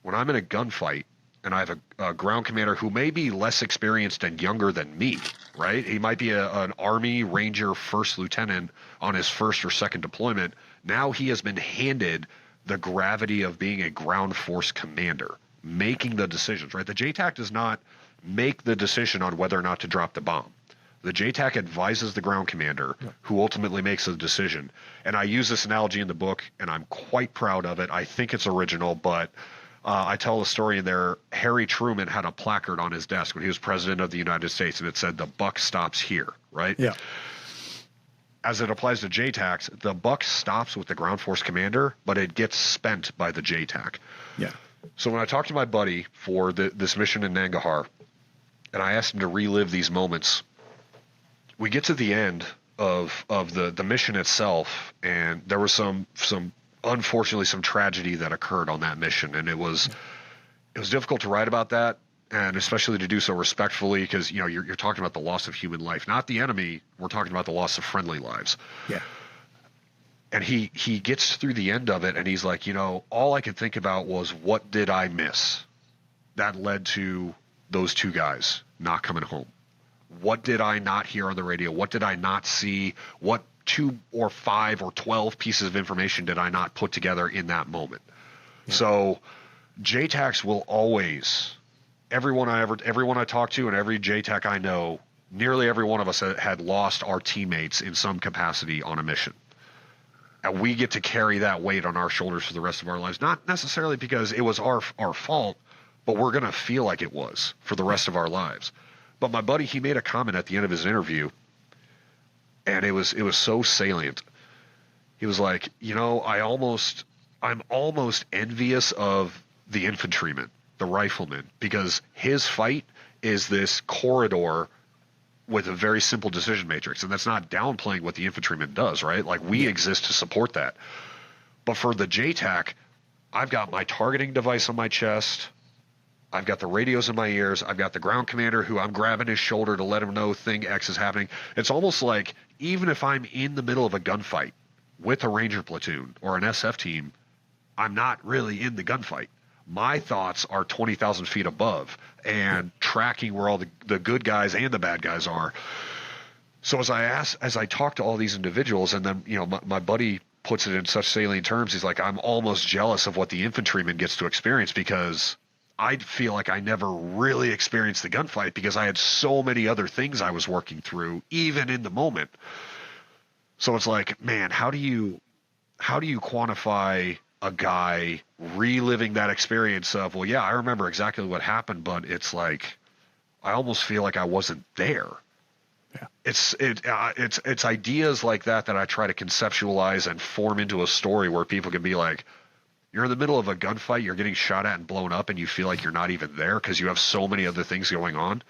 when I'm in a gunfight and I have a ground commander who may be less experienced and younger than me, right? He might be an Army Ranger first lieutenant on his first or second deployment. Now he has been handed the gravity of being a ground force commander, making the decisions, right? The JTAC does not make the decision on whether or not to drop the bomb. The JTAC advises the ground commander, who ultimately makes the decision. And I use this analogy in the book, and I'm quite proud of it. I think it's original, but I tell the story in there. Harry Truman had a placard on his desk when he was president of the United States, and it said, "The buck stops here," right? Yeah. as it applies to JTACs, the buck stops with the ground force commander, but it gets spent by the JTAC. Yeah. So when I talked to my buddy for this mission in Nangarhar, and I asked him to relive these moments, we get to the end of the mission itself, and there was some unfortunately some tragedy that occurred on that mission, and it was difficult to write about that, and especially to do so respectfully, because you're talking about the loss of human life, not the enemy. We're talking about the loss of friendly lives. Yeah. And he gets through the end of it, and he's like, all I could think about was, what did I miss that led to those two guys not coming home? What did I not hear on the radio? What did I not see? What 2 or 5 or 12 pieces of information did I not put together in that moment? Yeah. So JTACs will always, everyone I talk to and every JTAC I know, nearly every one of us had lost our teammates in some capacity on a mission. And we get to carry that weight on our shoulders for the rest of our lives, not necessarily because it was our fault, but we're going to feel like it was for the rest of our lives. But my buddy, he made a comment at the end of his interview, and it was so salient. He was like, I'm almost envious of the infantryman, the rifleman, because his fight is this corridor with a very simple decision matrix. And that's not downplaying what the infantryman does, right? Like, we exist to support that. But for the JTAC, I've got my targeting device on my chest. I've got the radios in my ears. I've got the ground commander who I'm grabbing his shoulder to let him know thing X is happening. It's almost like, even if I'm in the middle of a gunfight with a Ranger platoon or an SF team, I'm not really in the gunfight. My thoughts are 20,000 feet above and tracking where all the good guys and the bad guys are. So as I talk to all these individuals, and then, my buddy puts it in such salient terms, he's like, I'm almost jealous of what the infantryman gets to experience, because I feel like I never really experienced the gunfight because I had so many other things I was working through, even in the moment. So it's like, man, how do you quantify a guy reliving that experience of, well, yeah, I remember exactly what happened, but it's like, I almost feel like I wasn't there. Yeah. It's ideas like that I try to conceptualize and form into a story where people can be like, you're in the middle of a gunfight, you're getting shot at and blown up, and you feel like you're not even there because you have so many other things going on.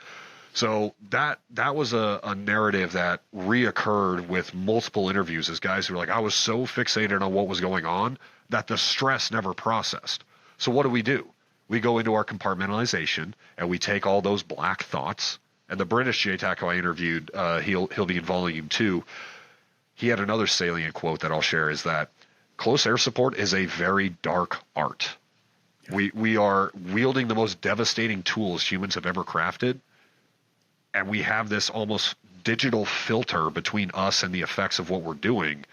So that was a narrative that reoccurred with multiple interviews, as guys who were like, I was so fixated on what was going on that the stress never processed. So what do? We go into our compartmentalization, and we take all those black thoughts. And the British JTAC who I interviewed, he'll be in volume 2. He had another salient quote that I'll share, is that close air support is a very dark art. We are wielding the most devastating tools humans have ever crafted, and we have this almost digital filter between us and the effects of what we're doing.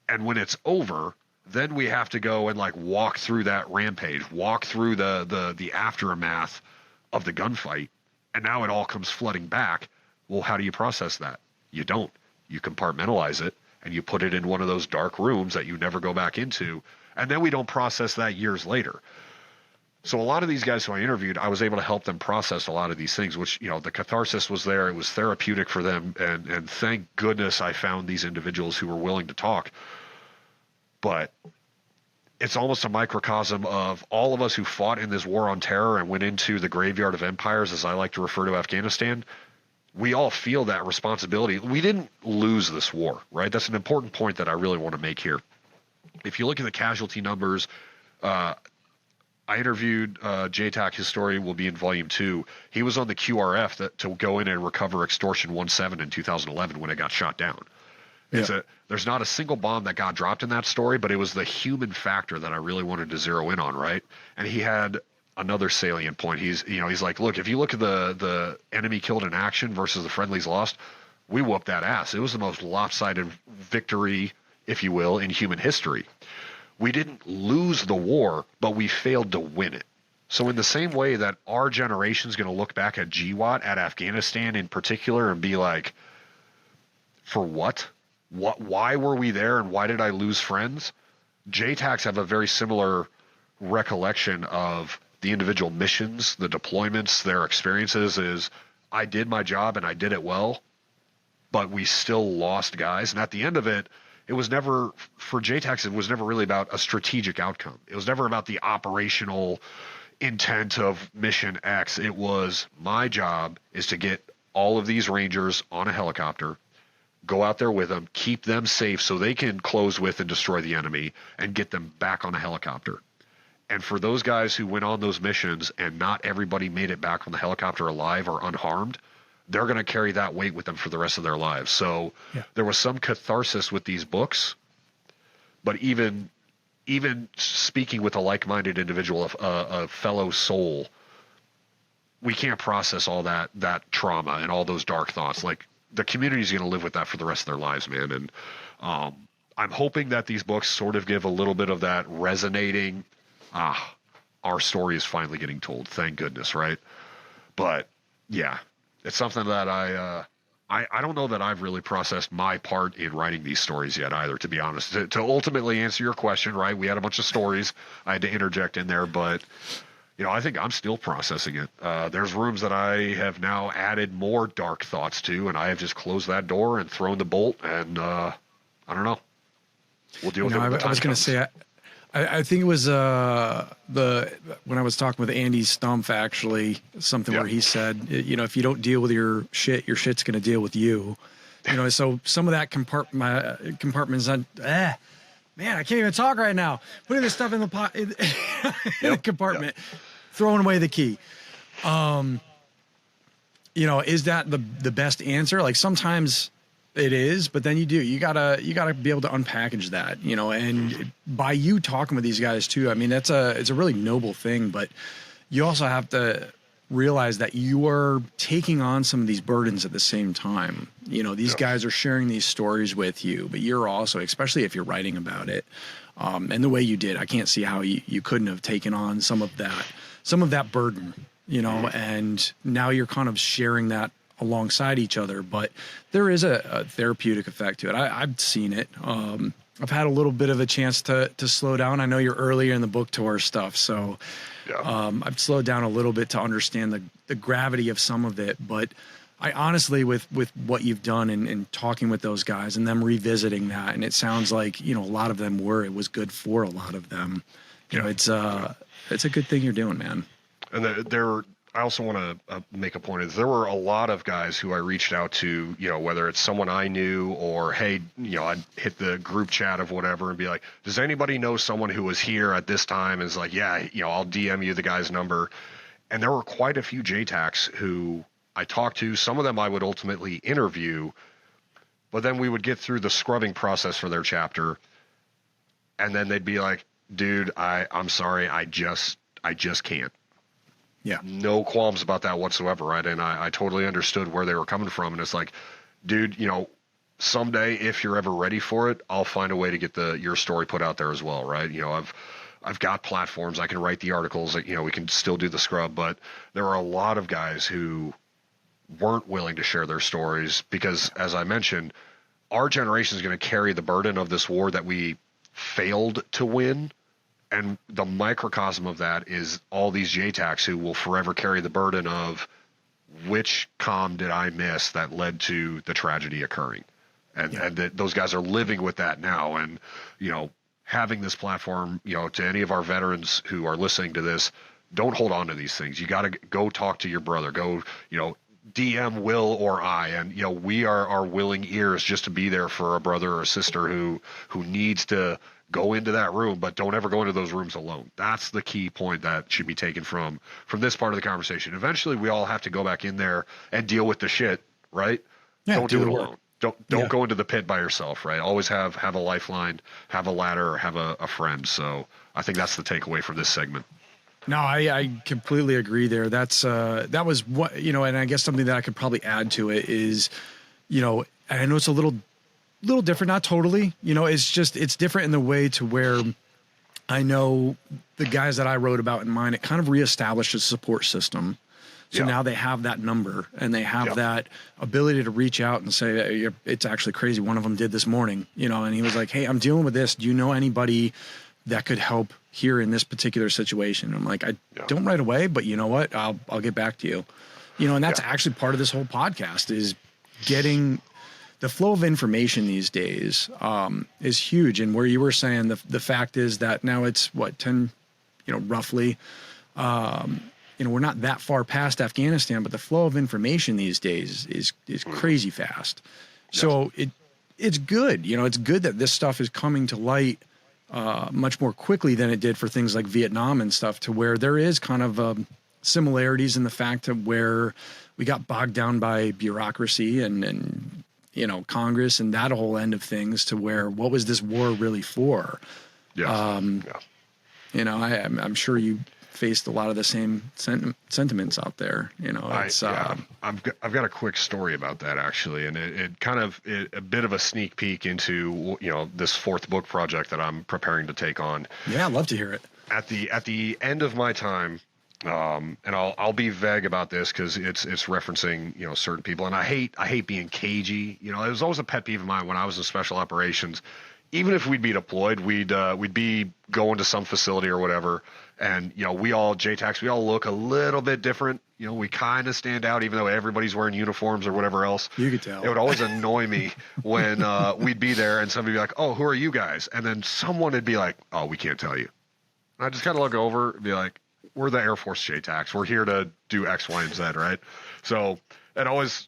And when it's over, then we have to go and walk through that rampage, walk through the aftermath of the gunfight, and now it all comes flooding back. Well, how do you process that? You don't. You compartmentalize it, and you put it in one of those dark rooms that you never go back into, and then we don't process that years later. So a lot of these guys who I interviewed, I was able to help them process a lot of these things, which, the catharsis was there. It was therapeutic for them, and thank goodness I found these individuals who were willing to talk. But it's almost a microcosm of all of us who fought in this war on terror and went into the graveyard of empires, as I like to refer to Afghanistan. We all feel that responsibility. We didn't lose this war, right? That's an important point that I really want to make here. If you look at the casualty numbers, I interviewed JTAC. His story will be in volume 2. He was on the QRF to go in and recover Extortion 17 in 2011 when it got shot down. Yeah. There's not a single bomb that got dropped in that story, but it was the human factor that I really wanted to zero in on, right? And he had another salient point. He's like, look, if you look at the enemy killed in action versus the friendlies lost, we whooped that ass. It was the most lopsided victory, if you will, in human history. We didn't lose the war, but we failed to win it. So in the same way that our generation is going to look back at GWAT, at Afghanistan in particular, and be like, for what? Why were we there, and why did I lose friends? JTACs have a very similar recollection of the individual missions, the deployments, their experiences is, I did my job and I did it well, but we still lost guys. And at the end of it, it was never, for JTACs, it was never really about a strategic outcome. It was never about the operational intent of mission X. It was, my job is to get all of these Rangers on a helicopter, go out there with them, keep them safe so they can close with and destroy the enemy, and get them back on a helicopter. And for those guys who went on those missions and not everybody made it back on the helicopter alive or unharmed, they're going to carry that weight with them for the rest of their lives. So there was some catharsis with these books, but even speaking with a like-minded individual, a fellow soul, we can't process all that trauma and all those dark thoughts. Like, the community is going to live with that for the rest of their lives, man. And I'm hoping that these books sort of give a little bit of that resonating, our story is finally getting told. Thank goodness, right? But yeah, it's something that I don't know that I've really processed my part in writing these stories yet either, to be honest. To ultimately answer your question, right, we had a bunch of stories I had to interject in there, but I think I'm still processing it. There's rooms that I have now added more dark thoughts to, and I have just closed that door and thrown the bolt, and I don't know. We'll deal with it when the time I was going to say, I think it was when I was talking with Andy Stumpf, actually, something where he said, if you don't deal with your shit's going to deal with you. So some of that compartments on, man, I can't even talk right now. Putting this stuff in the compartment, throwing away the key. Is that the best answer? Like, sometimes it is, but then you gotta be able to unpackage that, and by you talking with these guys too, I mean, it's a really noble thing, but you also have to realize that you are taking on some of these burdens at the same time. These guys are sharing these stories with you, but you're also, especially if you're writing about it, and the way you did, I can't see how you couldn't have taken on some of that burden, and now you're kind of sharing that alongside each other, but there is a therapeutic effect to it. I've seen it. I've had a little bit of a chance to slow down. I know you're earlier in the book tour stuff, so I've slowed down a little bit to understand the gravity of some of it. But I honestly, with what you've done and talking with those guys and them revisiting that, and it sounds like, a lot of them it was good for a lot of them. It's a good thing you're doing, man. And I also want to make a point is there were a lot of guys who I reached out to, whether it's someone I knew or, hey, I'd hit the group chat of whatever and be like, does anybody know someone who was here at this time? And it's like, yeah, I'll DM you the guy's number. And there were quite a few JTACs who I talked to. Some of them I would ultimately interview, but then we would get through the scrubbing process for their chapter. And then they'd be like, dude, I'm sorry. I just can't. Yeah. No qualms about that whatsoever, right? And I totally understood where they were coming from. And it's like, dude, someday if you're ever ready for it, I'll find a way to get your story put out there as well, right? I've got platforms. I can write the articles. We can still do the scrub. But there are a lot of guys who weren't willing to share their stories because, as I mentioned, our generation is going to carry the burden of this war that we failed to win. And the microcosm of that is all these JTACs who will forever carry the burden of which comm did I miss that led to the tragedy occurring. And those guys are living with that now. And, having this platform, to any of our veterans who are listening to this, don't hold on to these things. You got to go talk to your brother. Go, DM Will or I. And, we are our willing ears just to be there for a brother or a sister who needs to go into that room, but don't ever go into those rooms alone. That's the key point that should be taken from this part of the conversation. Eventually, we all have to go back in there and deal with the shit, right? Yeah, don't do it alone. Don't go into the pit by yourself, right? Always have a lifeline, have a ladder, or have a friend. So I think that's the takeaway from this segment. No, I completely agree there. That was what, and I guess something that I could probably add to it is, and I know it's a little different, not totally, it's different in the way to where I know the guys that I wrote about in mine, it kind of reestablished a support system. So now they have that number and they have that ability to reach out and say, it's actually crazy. One of them did this morning, and he was like, hey, I'm dealing with this. Do you know anybody that could help here in this particular situation? I'm like, I don't right away, but you know what? I'll get back to you, and that's actually part of this whole podcast is getting the flow of information these days is huge. And where you were saying the fact is that now it's what, 10, roughly, we're not that far past Afghanistan, but the flow of information these days is crazy fast. Yes. So it's good. It's good that this stuff is coming to light much more quickly than it did for things like Vietnam and stuff, to where there is kind of similarities in the fact of where we got bogged down by bureaucracy and Congress and that whole end of things, to where what was this war really for? Yes. I'm sure you faced a lot of the same sentiments out there. I've got a quick story about that, actually, and it kind of a bit of a sneak peek into this fourth book project that I'm preparing to take on. Yeah, I'd love to hear it. At the end of my time, and I'll be vague about this because it's referencing certain people, and I hate being cagey. It was always a pet peeve of mine when I was in special operations. Even if we'd be deployed, we'd be going to some facility or whatever, and we all JTACs, we all look a little bit different. We kind of stand out, even though everybody's wearing uniforms or whatever else. You could tell. It would always annoy me when we'd be there and somebody would be like, "Oh, who are you guys?" And then someone would be like, "Oh, we can't tell you." And I just kind of look over and be like, "We're the Air Force JTACs. We're here to do X, Y, and Z, right?" So it always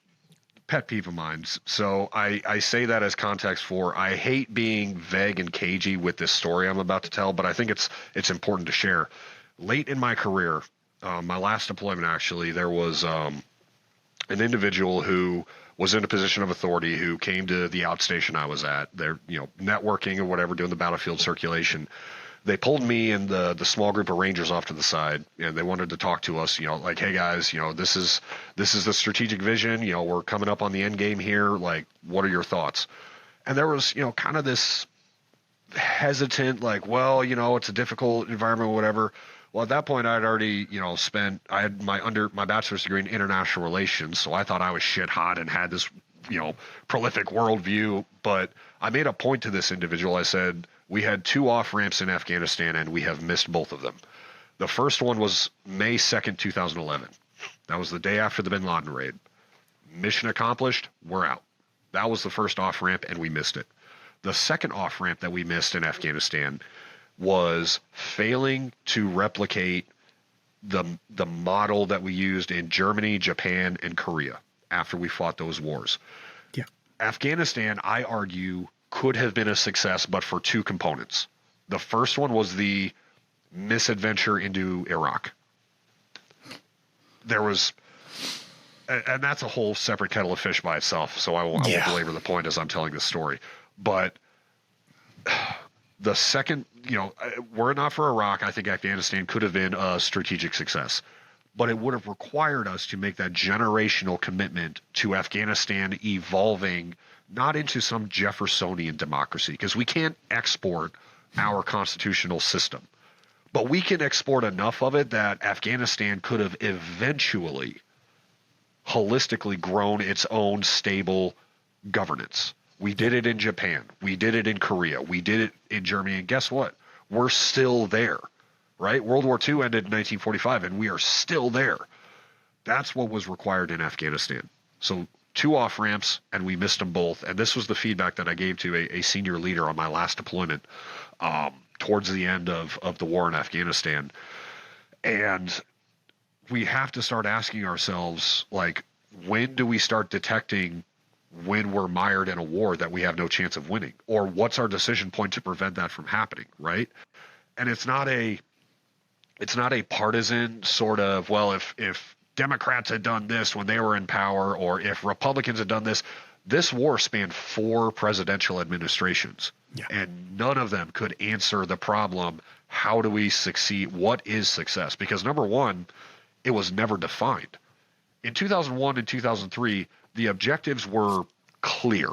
pet peeve of mine. So I say that as context for, I hate being vague and cagey with this story I'm about to tell, but I think it's important to share. Late in my career, my last deployment, actually, there was an individual who was in a position of authority who came to the outstation I was at. They're networking or whatever, doing the battlefield circulation. They pulled me and the small group of Rangers off to the side, and they wanted to talk to us, like, "Hey guys, this is the strategic vision. We're coming up on the end game here. Like, what are your thoughts?" And there was, kind of this hesitant, like, "Well, it's a difficult environment or whatever." Well, at that point, I'd already, I had my bachelor's degree in international relations, so I thought I was shit hot and had this, prolific worldview. But I made a point to this individual. I said, "We had 2 off ramps in Afghanistan, and we have missed both of them. The first one was May 2nd, 2011. That was the day after the Bin Laden raid. Mission accomplished. We're out. That was the first off ramp, and we missed it. The second off ramp that we missed in Afghanistan was failing to replicate the model that we used in Germany, Japan, and Korea after we fought those wars." Yeah. Afghanistan, I argue, could have been a success, but for 2 components. The first one was the misadventure into Iraq. There was, and that's a whole separate kettle of fish by itself, so I won't belabor the point as I'm telling this story. But the second, were it not for Iraq, I think Afghanistan could have been a strategic success. But it would have required us to make that generational commitment to Afghanistan evolving not into some Jeffersonian democracy, because we can't export our constitutional system, but we can export enough of it that Afghanistan could have eventually holistically grown its own stable governance. We did it in Japan. We did it in Korea. We did it in Germany. And guess what? We're still there, right? World War II ended in 1945, and we are still there. That's what was required in Afghanistan. So 2 off ramps, and we missed them both. And this was the feedback that I gave to a senior leader on my last deployment towards the end of the war in Afghanistan. And we have to start asking ourselves, like, when do we start detecting when we're mired in a war that we have no chance of winning? Or what's our decision point to prevent that from happening, right? And it's not a partisan sort of, well, if Democrats had done this when they were in power, or if Republicans had done this. This war spanned 4 presidential administrations, and none of them could answer the problem, how do we succeed? What is success? Because number one, it was never defined. In 2001 and 2003, the objectives were clear.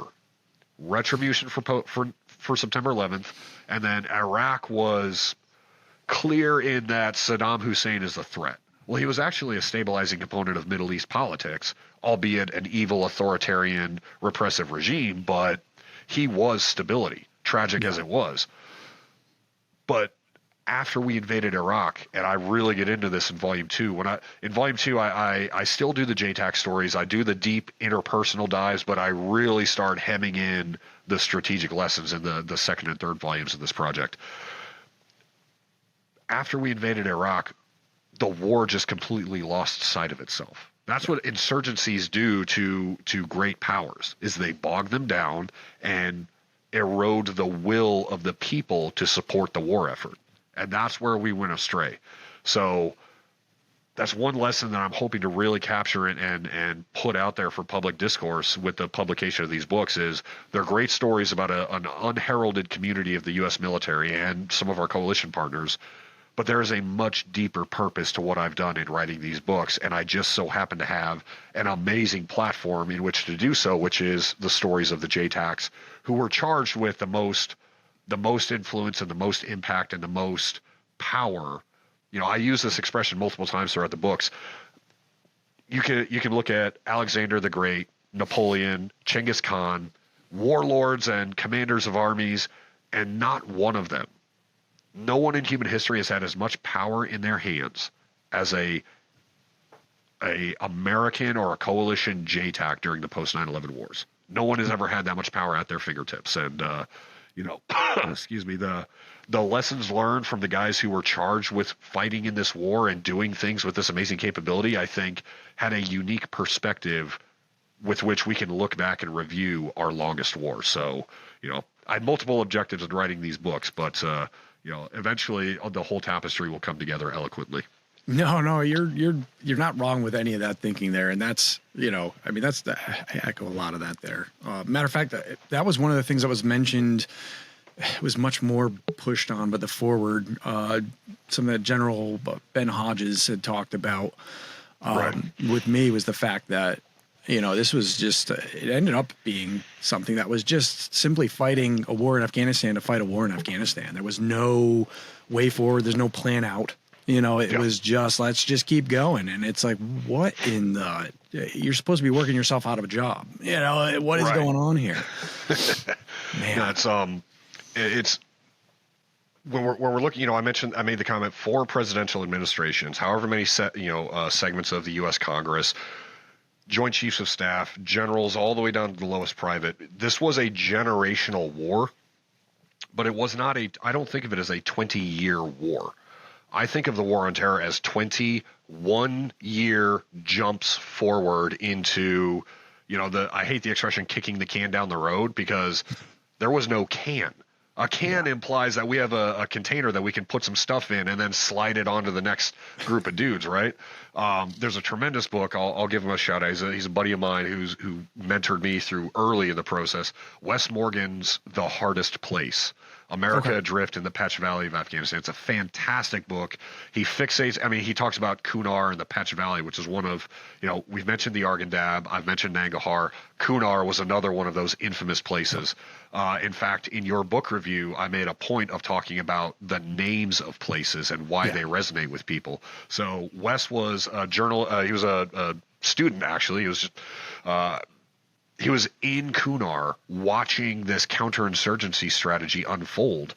Retribution for September 11th, and then Iraq was clear in that Saddam Hussein is a threat. Well, he was actually a stabilizing component of Middle East politics, albeit an evil, authoritarian, repressive regime, but he was stability, tragic as it was. But after we invaded Iraq, and I really get into this in volume 2. In volume 2, I still do the JTAC stories. I do the deep interpersonal dives, but I really start hemming in the strategic lessons in the second and third volumes of this project. After we invaded Iraq, the war just completely lost sight of itself. That's what insurgencies do to great powers, is they bog them down and erode the will of the people to support the war effort. And that's where we went astray. So that's one lesson that I'm hoping to really capture and put out there for public discourse with the publication of these books. Is they're great stories about an unheralded community of the U.S. military and some of our coalition partners, but there is a much deeper purpose to what I've done in writing these books, and I just so happen to have an amazing platform in which to do so, which is the stories of the JTACs, who were charged with the most influence and the most impact and the most power. I use this expression multiple times throughout the books. You can look at Alexander the Great, Napoleon, Genghis Khan, warlords and commanders of armies, and not one of them, no one in human history has had as much power in their hands as a American or a coalition JTAC during the post 9/11 wars. No one has ever had that much power at their fingertips. And excuse me, the lessons learned from the guys who were charged with fighting in this war and doing things with this amazing capability, I think, had a unique perspective with which we can look back and review our longest war. So, I had multiple objectives in writing these books, but eventually the whole tapestry will come together eloquently. No, you're not wrong with any of that thinking there, and that's I echo a lot of that there. Matter of fact, that was one of the things that was mentioned. It was much more pushed on, but the forward, some of the General Ben Hodges had talked about with me was the fact that this was just, it ended up being something that was just simply fighting a war in Afghanistan to fight a war in Afghanistan. There was no way forward. There's no plan out. It was just, let's just keep going. And it's like, what in the, you're supposed to be working yourself out of a job. What is going on here? Man, it's when we're looking, I made the comment, 4 presidential administrations, however many segments of the U.S. Congress, Joint Chiefs of Staff, generals, all the way down to the lowest private. This was a generational war, but it was not I don't think of it as a 20-year war. I think of the war on terror as 21-year jumps forward into, I hate the expression kicking the can down the road, because there was no can. A can implies that we have a container that we can put some stuff in and then slide it onto the next group of dudes, right? There's a tremendous book. I'll give him a shout out. He's a buddy of mine who mentored me through early in the process. Wes Morgan's The Hardest Place. America Adrift in the Patch Valley of Afghanistan. It's a fantastic book. He talks about Kunar and the Patch Valley, which is one of, we've mentioned the Arghandab, I've mentioned Nangarhar. Kunar was another one of those infamous places. In fact, in your book review, I made a point of talking about the names of places and why they resonate with people. So Wes was a he was a student, actually. He was just, he was in Kunar watching this counterinsurgency strategy unfold.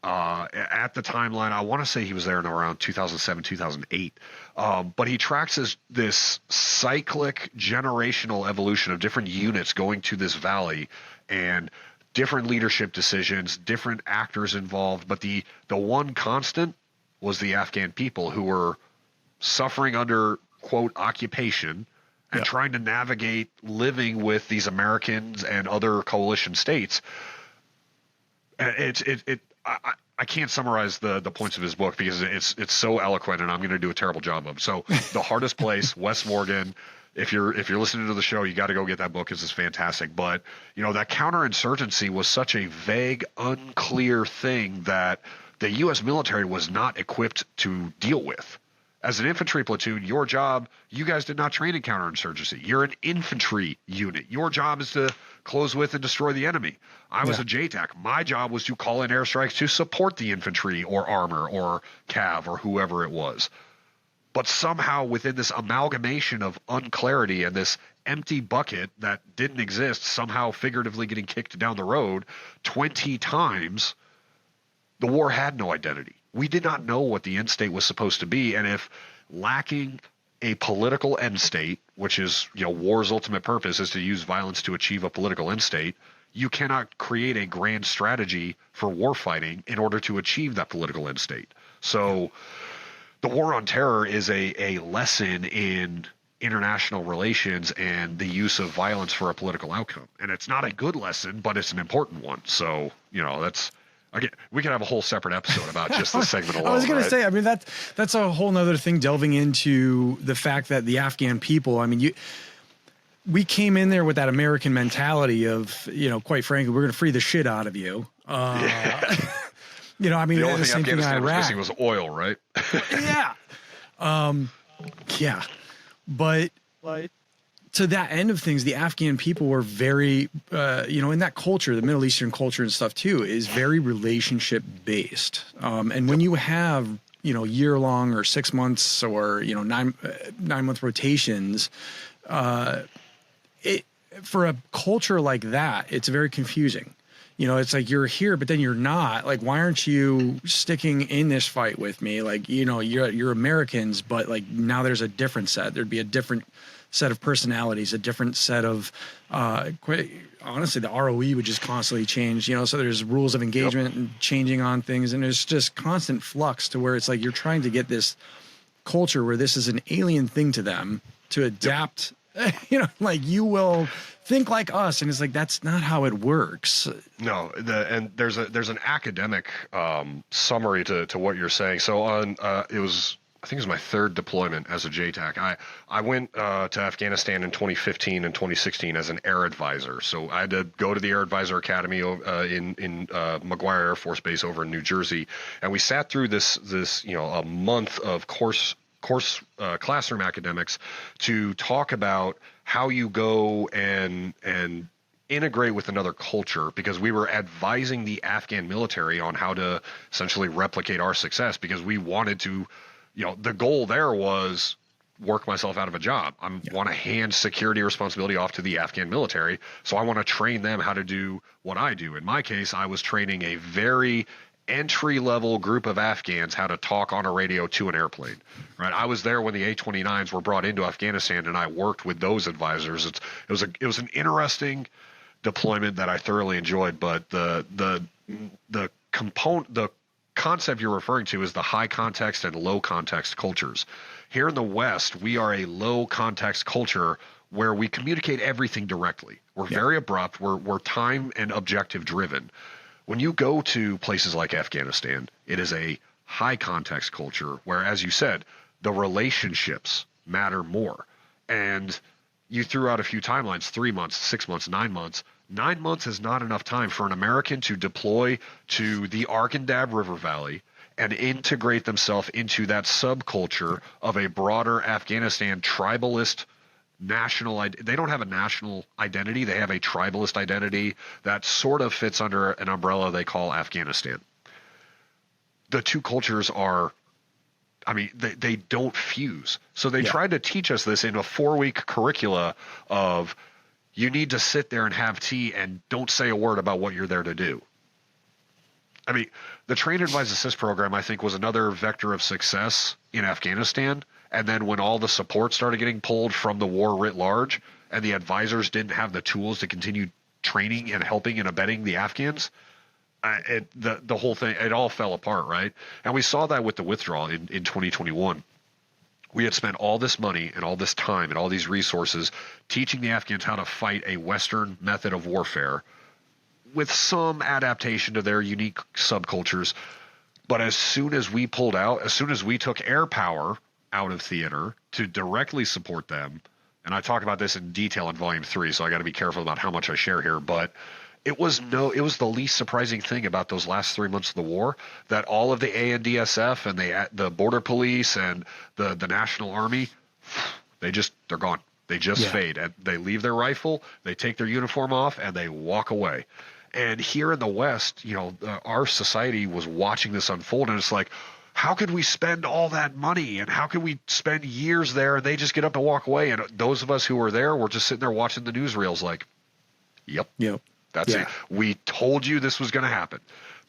At the timeline, I want to say he was there in around 2007, 2008. But he tracks this cyclic generational evolution of different units going to this valley and different leadership decisions, different actors involved. But the one constant was the Afghan people, who were suffering under, quote, occupation, and trying to navigate living with these Americans and other coalition states. I can't summarize the points of his book because it's so eloquent, and I'm going to do a terrible job of. So, The Hardest Place, Wes Morgan. If you're listening to the show, you got to go get that book because it's fantastic. But that counterinsurgency was such a vague, unclear thing that the U.S. military was not equipped to deal with. As an infantry platoon, your job, you guys did not train in counterinsurgency. You're an infantry unit. Your job is to close with and destroy the enemy. I was a JTAC. My job was to call in airstrikes to support the infantry or armor or cav or whoever it was. But somehow within this amalgamation of unclarity and this empty bucket that didn't exist, somehow figuratively getting kicked down the road 20 times, the war had no identity. we did not know what the end state was supposed to be. And if lacking a political end state, which is, war's ultimate purpose is to use violence to achieve a political end state, you cannot create a grand strategy for war fighting in order to achieve that political end state. So the war on terror is a lesson in international relations and the use of violence for a political outcome. And it's not a good lesson, but it's an important one. So, that's, again, we can have a whole separate episode about just this segment alone. I was going right? to say, I mean, that's a whole nother thing, delving into the fact that the Afghan people, I mean, we came in there with that American mentality of, quite frankly, we're going to free the shit out of you. Yeah. I mean, the only the thing same thing in Afghanistan was Iraq. missing was oil, right? Yeah. Yeah. But to that end of things, the Afghan people were very, in that culture, the Middle Eastern culture and stuff too, is very relationship based. And when you have, year long or 6 months or, 9-month rotations, for a culture like that, it's very confusing. It's like you're here, but then you're not. Like, why aren't you sticking in this fight with me? Like, you're Americans, but like now there's a different set. There'd be a different set of personalities, a different set of, honestly, the ROE would just constantly change, so there's rules of engagement and changing on things. And there's just constant flux to where it's like you're trying to get this culture where this is an alien thing to them to adapt. Like, you will think like us, and it's like that's not how it works. No, and there's an academic summary to what you're saying. So on I think it was my third deployment as a JTAC. I went to Afghanistan in 2015 and 2016 as an air advisor. So I had to go to the Air Advisor Academy in McGuire Air Force Base over in New Jersey, and we sat through this a month of classroom academics to talk about how you go and integrate with another culture, because we were advising the Afghan military on how to essentially replicate our success, because we wanted to, the goal there was work myself out of a job. I want to hand security responsibility off to the Afghan military. So I want to train them how to do what I do. In my case, I was training a very entry-level group of Afghans how to talk on a radio to an airplane, right? I was there when the A-29s were brought into Afghanistan, and I worked with those advisors. It was an interesting deployment that I thoroughly enjoyed, but the concept you're referring to is the high context and low context cultures. Here in the West, we are a low context culture where we communicate everything directly. We're very abrupt. We're time and objective driven. When you go to places like Afghanistan, it is a high context culture where, as you said, the relationships matter more. And you threw out a few timelines, 3 months, 6 months, 9 months. 9 months is not enough time for an American to deploy to the Arkandab River Valley and integrate themselves into that subculture of a broader Afghanistan tribalist they don't have a national identity. They have a tribalist identity that sort of fits under an umbrella they call Afghanistan. The two cultures they don't fuse. So they tried to teach us this in a 4-week curricula of, you need to sit there and have tea and don't say a word about what you're there to do. I mean, the Train, Advise, Assist program, I think, was another vector of success in Afghanistan. And then when all the support started getting pulled from the war writ large, and the advisors didn't have the tools to continue training and helping and abetting the Afghans, the whole thing, it all fell apart, right? And we saw that with the withdrawal in 2021. We had spent all this money and all this time and all these resources teaching the Afghans how to fight a Western method of warfare with some adaptation to their unique subcultures. But as soon as we pulled out, as soon as we took air power out of theater to directly support them, and I talk about this in detail in volume 3, so I got to be careful about how much I share here, but it was the least surprising thing about those last 3 months of the war, that all of the ANDSF and the border police and the National Army, they're gone. They just fade, and they leave their rifle, they take their uniform off, and they walk away. And here in the West, our society was watching this unfold, and it's like, how could we spend all that money, and how could we spend years there and they just get up and walk away? And those of us who were there were just sitting there watching the newsreels like, yep, that's it. We told you this was going to happen,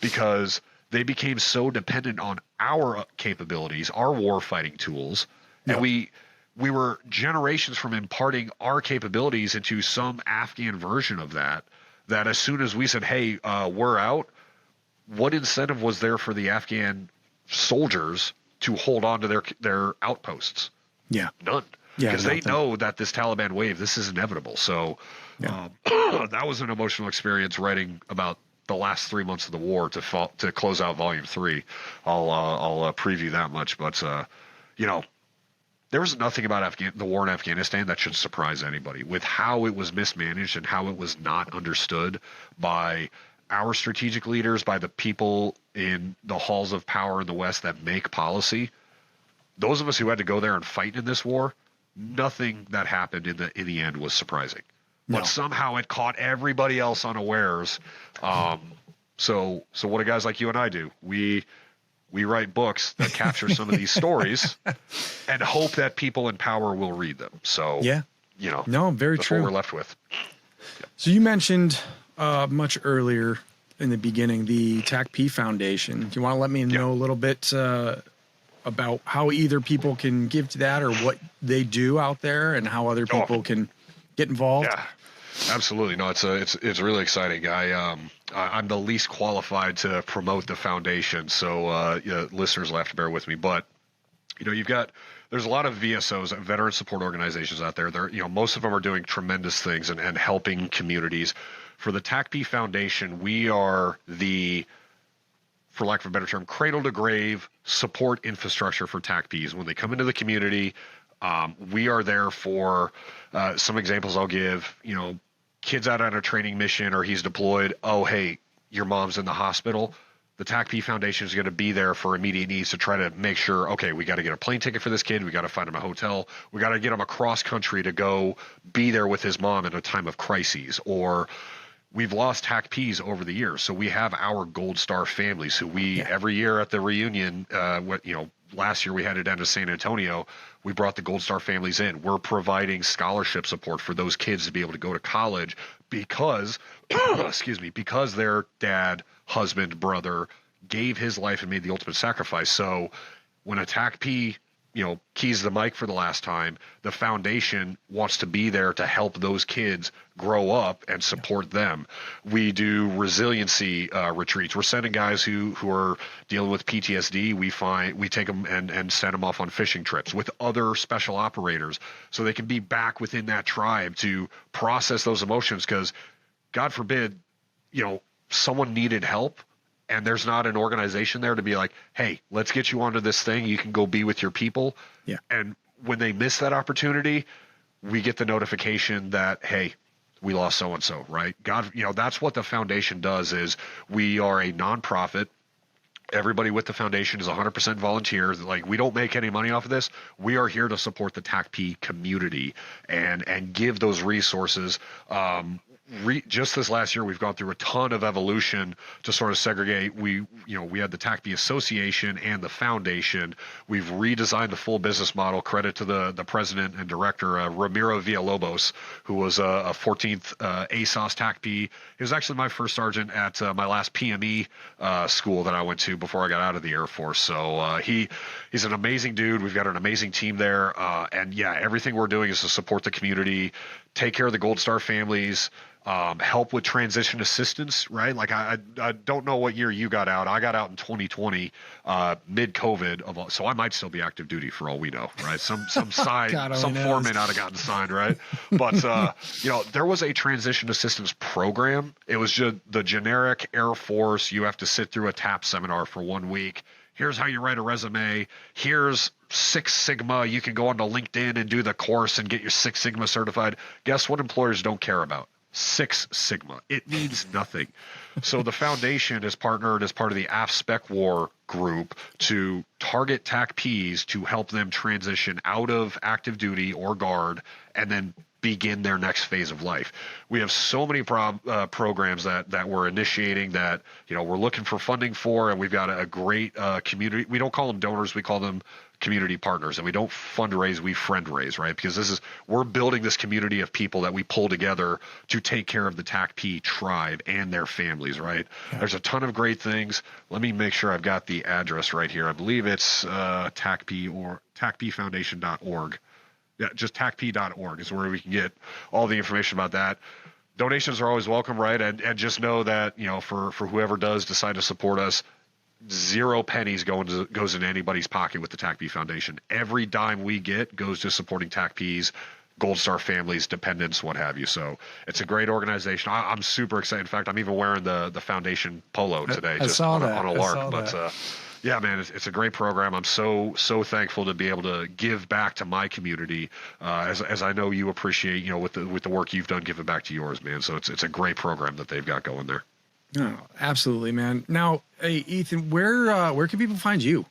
because they became so dependent on our capabilities, our war fighting tools, and we were generations from imparting our capabilities into some Afghan version of that as soon as we said, hey, we're out, what incentive was there for the Afghan soldiers to hold on to their outposts? Yeah. None. Because they know that this Taliban wave, this is inevitable. So that was an emotional experience writing about the last 3 months of the war to close out Volume 3. I'll preview that much. But, there was nothing about the war in Afghanistan that should surprise anybody with how it was mismanaged and how it was not understood by our strategic leaders, by the people in the halls of power in the West that make policy. Those of us who had to go there and fight in this war, nothing that happened in the end was surprising. No. But somehow it caught everybody else unawares. So what do guys like you and I do? We write books that capture some of these stories and hope that people in power will read them. So, no, very that's true. what we're left with. So you mentioned much earlier in the beginning, the TacP Foundation. Do you want to let me know a little bit about how either people can give to that or what they do out there and how other people can get involved? Yeah, absolutely. No, it's really exciting. I'm the least qualified to promote the foundation, so listeners will have to bear with me. But there's a lot of VSOs, veteran support organizations out there. Most of them are doing tremendous things and helping communities. For the TacP Foundation, we are the, for lack of a better term, cradle to grave support infrastructure for TacPs. When they come into the community, we are there for some examples I'll give. Kids out on a training mission or he's deployed. Oh, hey, your mom's in the hospital. The TacP Foundation is going to be there for immediate needs to try to make sure, okay, we got to get a plane ticket for this kid. We got to find him a hotel. We got to get him across country to go be there with his mom in a time of crises. Or we've lost TacPs over the years. So we have our Gold Star families who every year at the reunion, last year we had it down to San Antonio. We brought the Gold Star families in. We're providing scholarship support for those kids to be able to go to college because, because their dad, husband, brother gave his life and made the ultimate sacrifice. So when a TacP, keys the mic for the last time, the foundation wants to be there to help those kids grow up and support them. We do resiliency retreats. We're sending guys who are dealing with PTSD. We take them and send them off on fishing trips with other special operators so they can be back within that tribe to process those emotions. Because God forbid, someone needed help and there's not an organization there to be like, hey, let's get you onto this thing. You can go be with your people. Yeah. And when they miss that opportunity, we get the notification that, hey, we lost so-and-so, right? God, that's what the foundation does is we are a nonprofit. Everybody with the foundation is 100% volunteer. Like, we don't make any money off of this. We are here to support the TacP community and give those resources. Just this last year, we've gone through a ton of evolution to sort of segregate. We had the TacP Association and the foundation. We've redesigned the full business model. Credit to the president and director, Ramiro Villalobos, who was a 14th ASOS TacP. He was actually my first sergeant at my last PME school that I went to before I got out of the Air Force. So he's an amazing dude. We've got an amazing team there. And everything we're doing is to support the community, take care of the Gold Star families, help with transition assistance, right? Like I don't know what year you got out. I got out in 2020, mid-COVID, so I might still be active duty for all we know, right? Some foreman out of gotten signed, right? But there was a transition assistance program. It was just the generic Air Force. You have to sit through a TAP seminar for 1 week. Here's how you write a resume. Here's Six Sigma. You can go onto LinkedIn and do the course and get your Six Sigma certified. Guess what employers don't care about? Six Sigma. It means nothing. So the foundation is partnered as part of the AFSPEC War group to target TacPs to help them transition out of active duty or guard and then begin their next phase of life. We have so many programs that we're initiating that we're looking for funding for, and we've got a great community. We don't call them donors, we call them community partners, and we don't fundraise, we friend raise, right? Because we're building this community of people that we pull together to take care of the TacP tribe and their families, right? Yeah. There's a ton of great things. Let me make sure I've got the address right here. I believe it's TacP or TacPFoundation.org. Yeah, just TacP.org is where we can get all the information about that. Donations are always welcome, right? And just know that, for whoever does decide to support us, 0 pennies goes into anybody's pocket with the TacP Foundation. Every dime we get goes to supporting TacPs, Gold Star families, dependents, what have you. So it's a great organization. I'm super excited. In fact, I'm even wearing the foundation polo today, on a lark. But yeah, man, it's a great program. I'm so thankful to be able to give back to my community, as I know you appreciate, with the work you've done, giving back to yours, man. So it's a great program that they've got going there. Oh, absolutely, man. Now, hey, Ethan, where can people find you?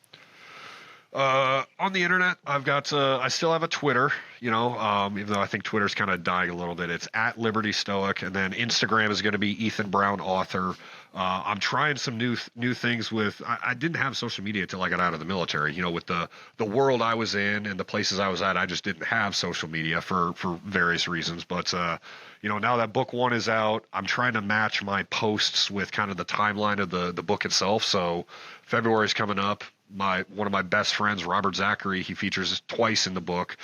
On the internet, I still have a Twitter, even though I think Twitter's kind of dying a little bit. It's at Liberty Stoic, and then Instagram is going to be Ethan Brown Author. I'm trying some new things with. I didn't have social media until I got out of the military. With the world I was in and the places I was at, I just didn't have social media for various reasons. But now that book 1 is out, I'm trying to match my posts with kind of the timeline of the book itself. So February is coming up. One of my best friends, Robert Zachary, he features twice in the book.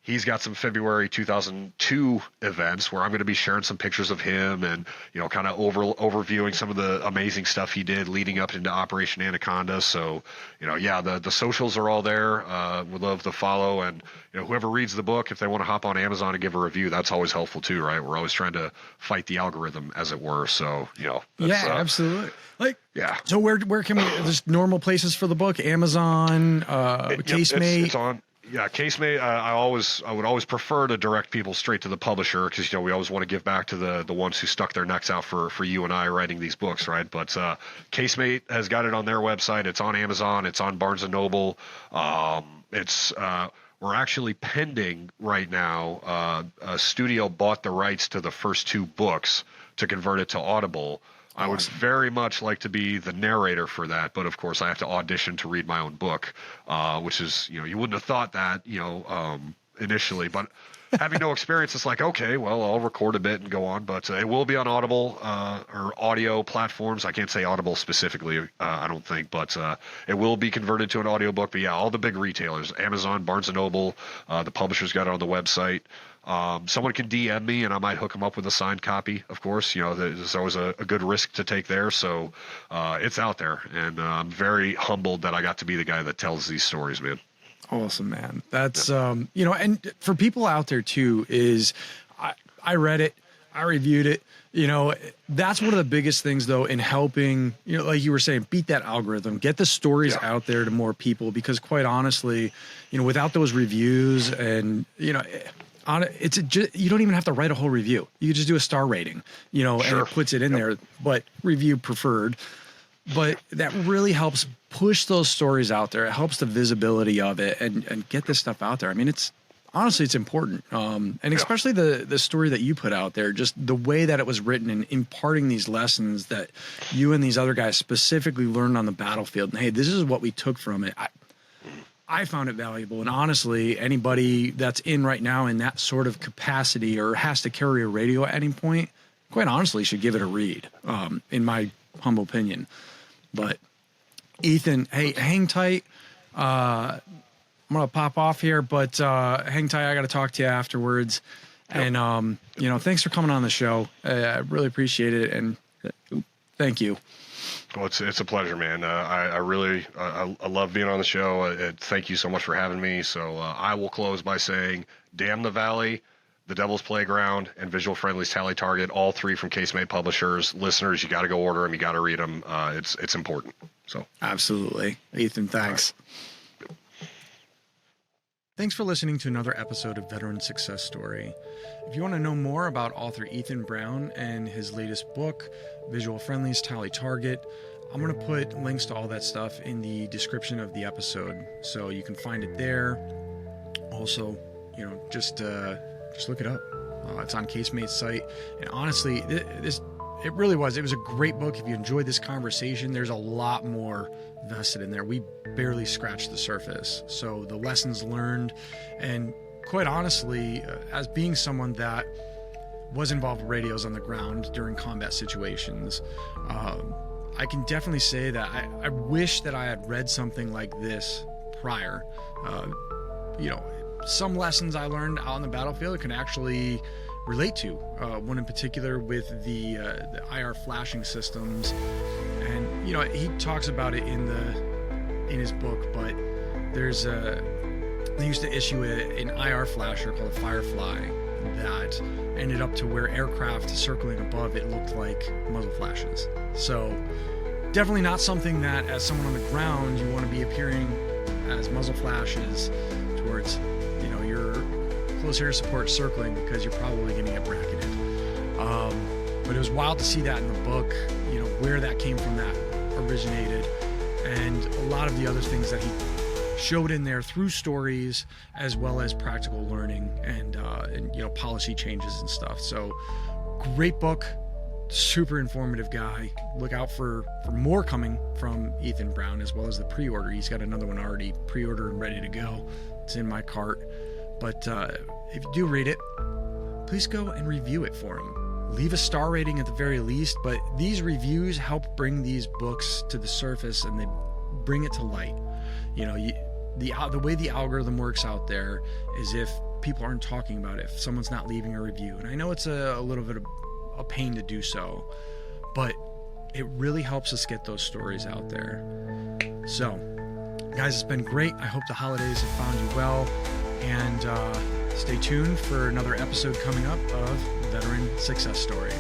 He's got some February 2002 events where I'm going to be sharing some pictures of him and, kind of overviewing some of the amazing stuff he did leading up into Operation Anaconda. So, the socials are all there. Would love to follow. And, whoever reads the book, if they want to hop on Amazon and give a review, that's always helpful too, right? We're always trying to fight the algorithm, as it were. So, absolutely. So where can we, just normal places for the book? Amazon, Casemate? It's on. Yeah, Casemate. I would always prefer to direct people straight to the publisher because we always want to give back to the ones who stuck their necks out for you and I writing these books, right? But Casemate has got it on their website. It's on Amazon. It's on Barnes and Noble. We're actually pending right now. A studio bought the rights to the first 2 books to convert it to Audible. I would very much like to be the narrator for that, but of course I have to audition to read my own book, which is, you wouldn't have thought that, initially, but having no experience, it's like, okay, well, I'll record a bit and go on, but it will be on Audible or audio platforms. I can't say Audible specifically, I don't think, but it will be converted to an audiobook. But yeah, all the big retailers, Amazon, Barnes & Noble, the publisher's got it on the website. Someone can DM me and I might hook them up with a signed copy, of course. There's always a good risk to take there. So it's out there. And I'm very humbled that I got to be the guy that tells these stories, man. Awesome, man. That's, and for people out there too, is I read it, I reviewed it. That's one of the biggest things though in helping, like you were saying, beat that algorithm, get the stories out there to more people, because quite honestly, without those reviews and, you don't even have to write a whole review. You just do a star rating, and it puts it in there, but review preferred. But that really helps push those stories out there. It helps the visibility of it and get this stuff out there. I mean, it's important. And especially the story that you put out there, just the way that it was written and imparting these lessons that you and these other guys specifically learned on the battlefield. And hey, this is what we took from it. I found it valuable. And honestly, anybody that's in right now in that sort of capacity or has to carry a radio at any point, quite honestly, should give it a read, in my humble opinion. But Ethan, hey, hang tight. I'm going to pop off here, but hang tight. I got to talk to you afterwards. Yep. And, thanks for coming on the show. I really appreciate it. And thank you. Well, it's a pleasure, man. I really love being on the show. Thank you so much for having me. So I will close by saying, Damn the Valley, The Devil's Playground, and Visual Friendly's Tally Target, all 3 from Casemate Publishers. Listeners, you got to go order them. You got to read them. It's important. So absolutely, Ethan. Thanks. Right. Thanks for listening to another episode of Veteran Success Story. If you want to know more about author Ethan Brown and his latest book, Visual Friendly's Tally Target, I'm going to put links to all that stuff in the description of the episode, so you can find it there. Also, just look it up. It's on Casemate's site. And honestly, this it really was. It was a great book. If you enjoyed this conversation, there's a lot more vested in there. We barely scratched the surface. So the lessons learned, and quite honestly, as being someone that was involved with radios on the ground during combat situations, I can definitely say that I wish that I had read something like this prior. Some lessons I learned out on the battlefield can actually relate to. One in particular with the IR flashing systems, and he talks about it in his book. But they used to issue an IR flasher called a Firefly that ended up to where aircraft circling above it looked like muzzle flashes. So definitely not something that, as someone on the ground, you want to be appearing as muzzle flashes towards your close air support circling, because you're probably going to get bracketed. But it was wild to see that in the book, where that came from, that originated, and a lot of the other things that he showed in there through stories, as well as practical learning and policy changes and stuff. So great book, super informative guy. Look out for more coming from Ethan Brown, as well as the pre-order. He's got another one already pre-ordered and ready to go. It's in my cart. But if you do read it, please go and review it for him. Leave a star rating at the very least, but these reviews help bring these books to the surface, and they bring it to light. The way the algorithm works out there is if people aren't talking about it, if someone's not leaving a review. And I know it's a little bit of a pain to do so, but it really helps us get those stories out there. So, guys, it's been great. I hope the holidays have found you well. And stay tuned for another episode coming up of Veteran Success Story.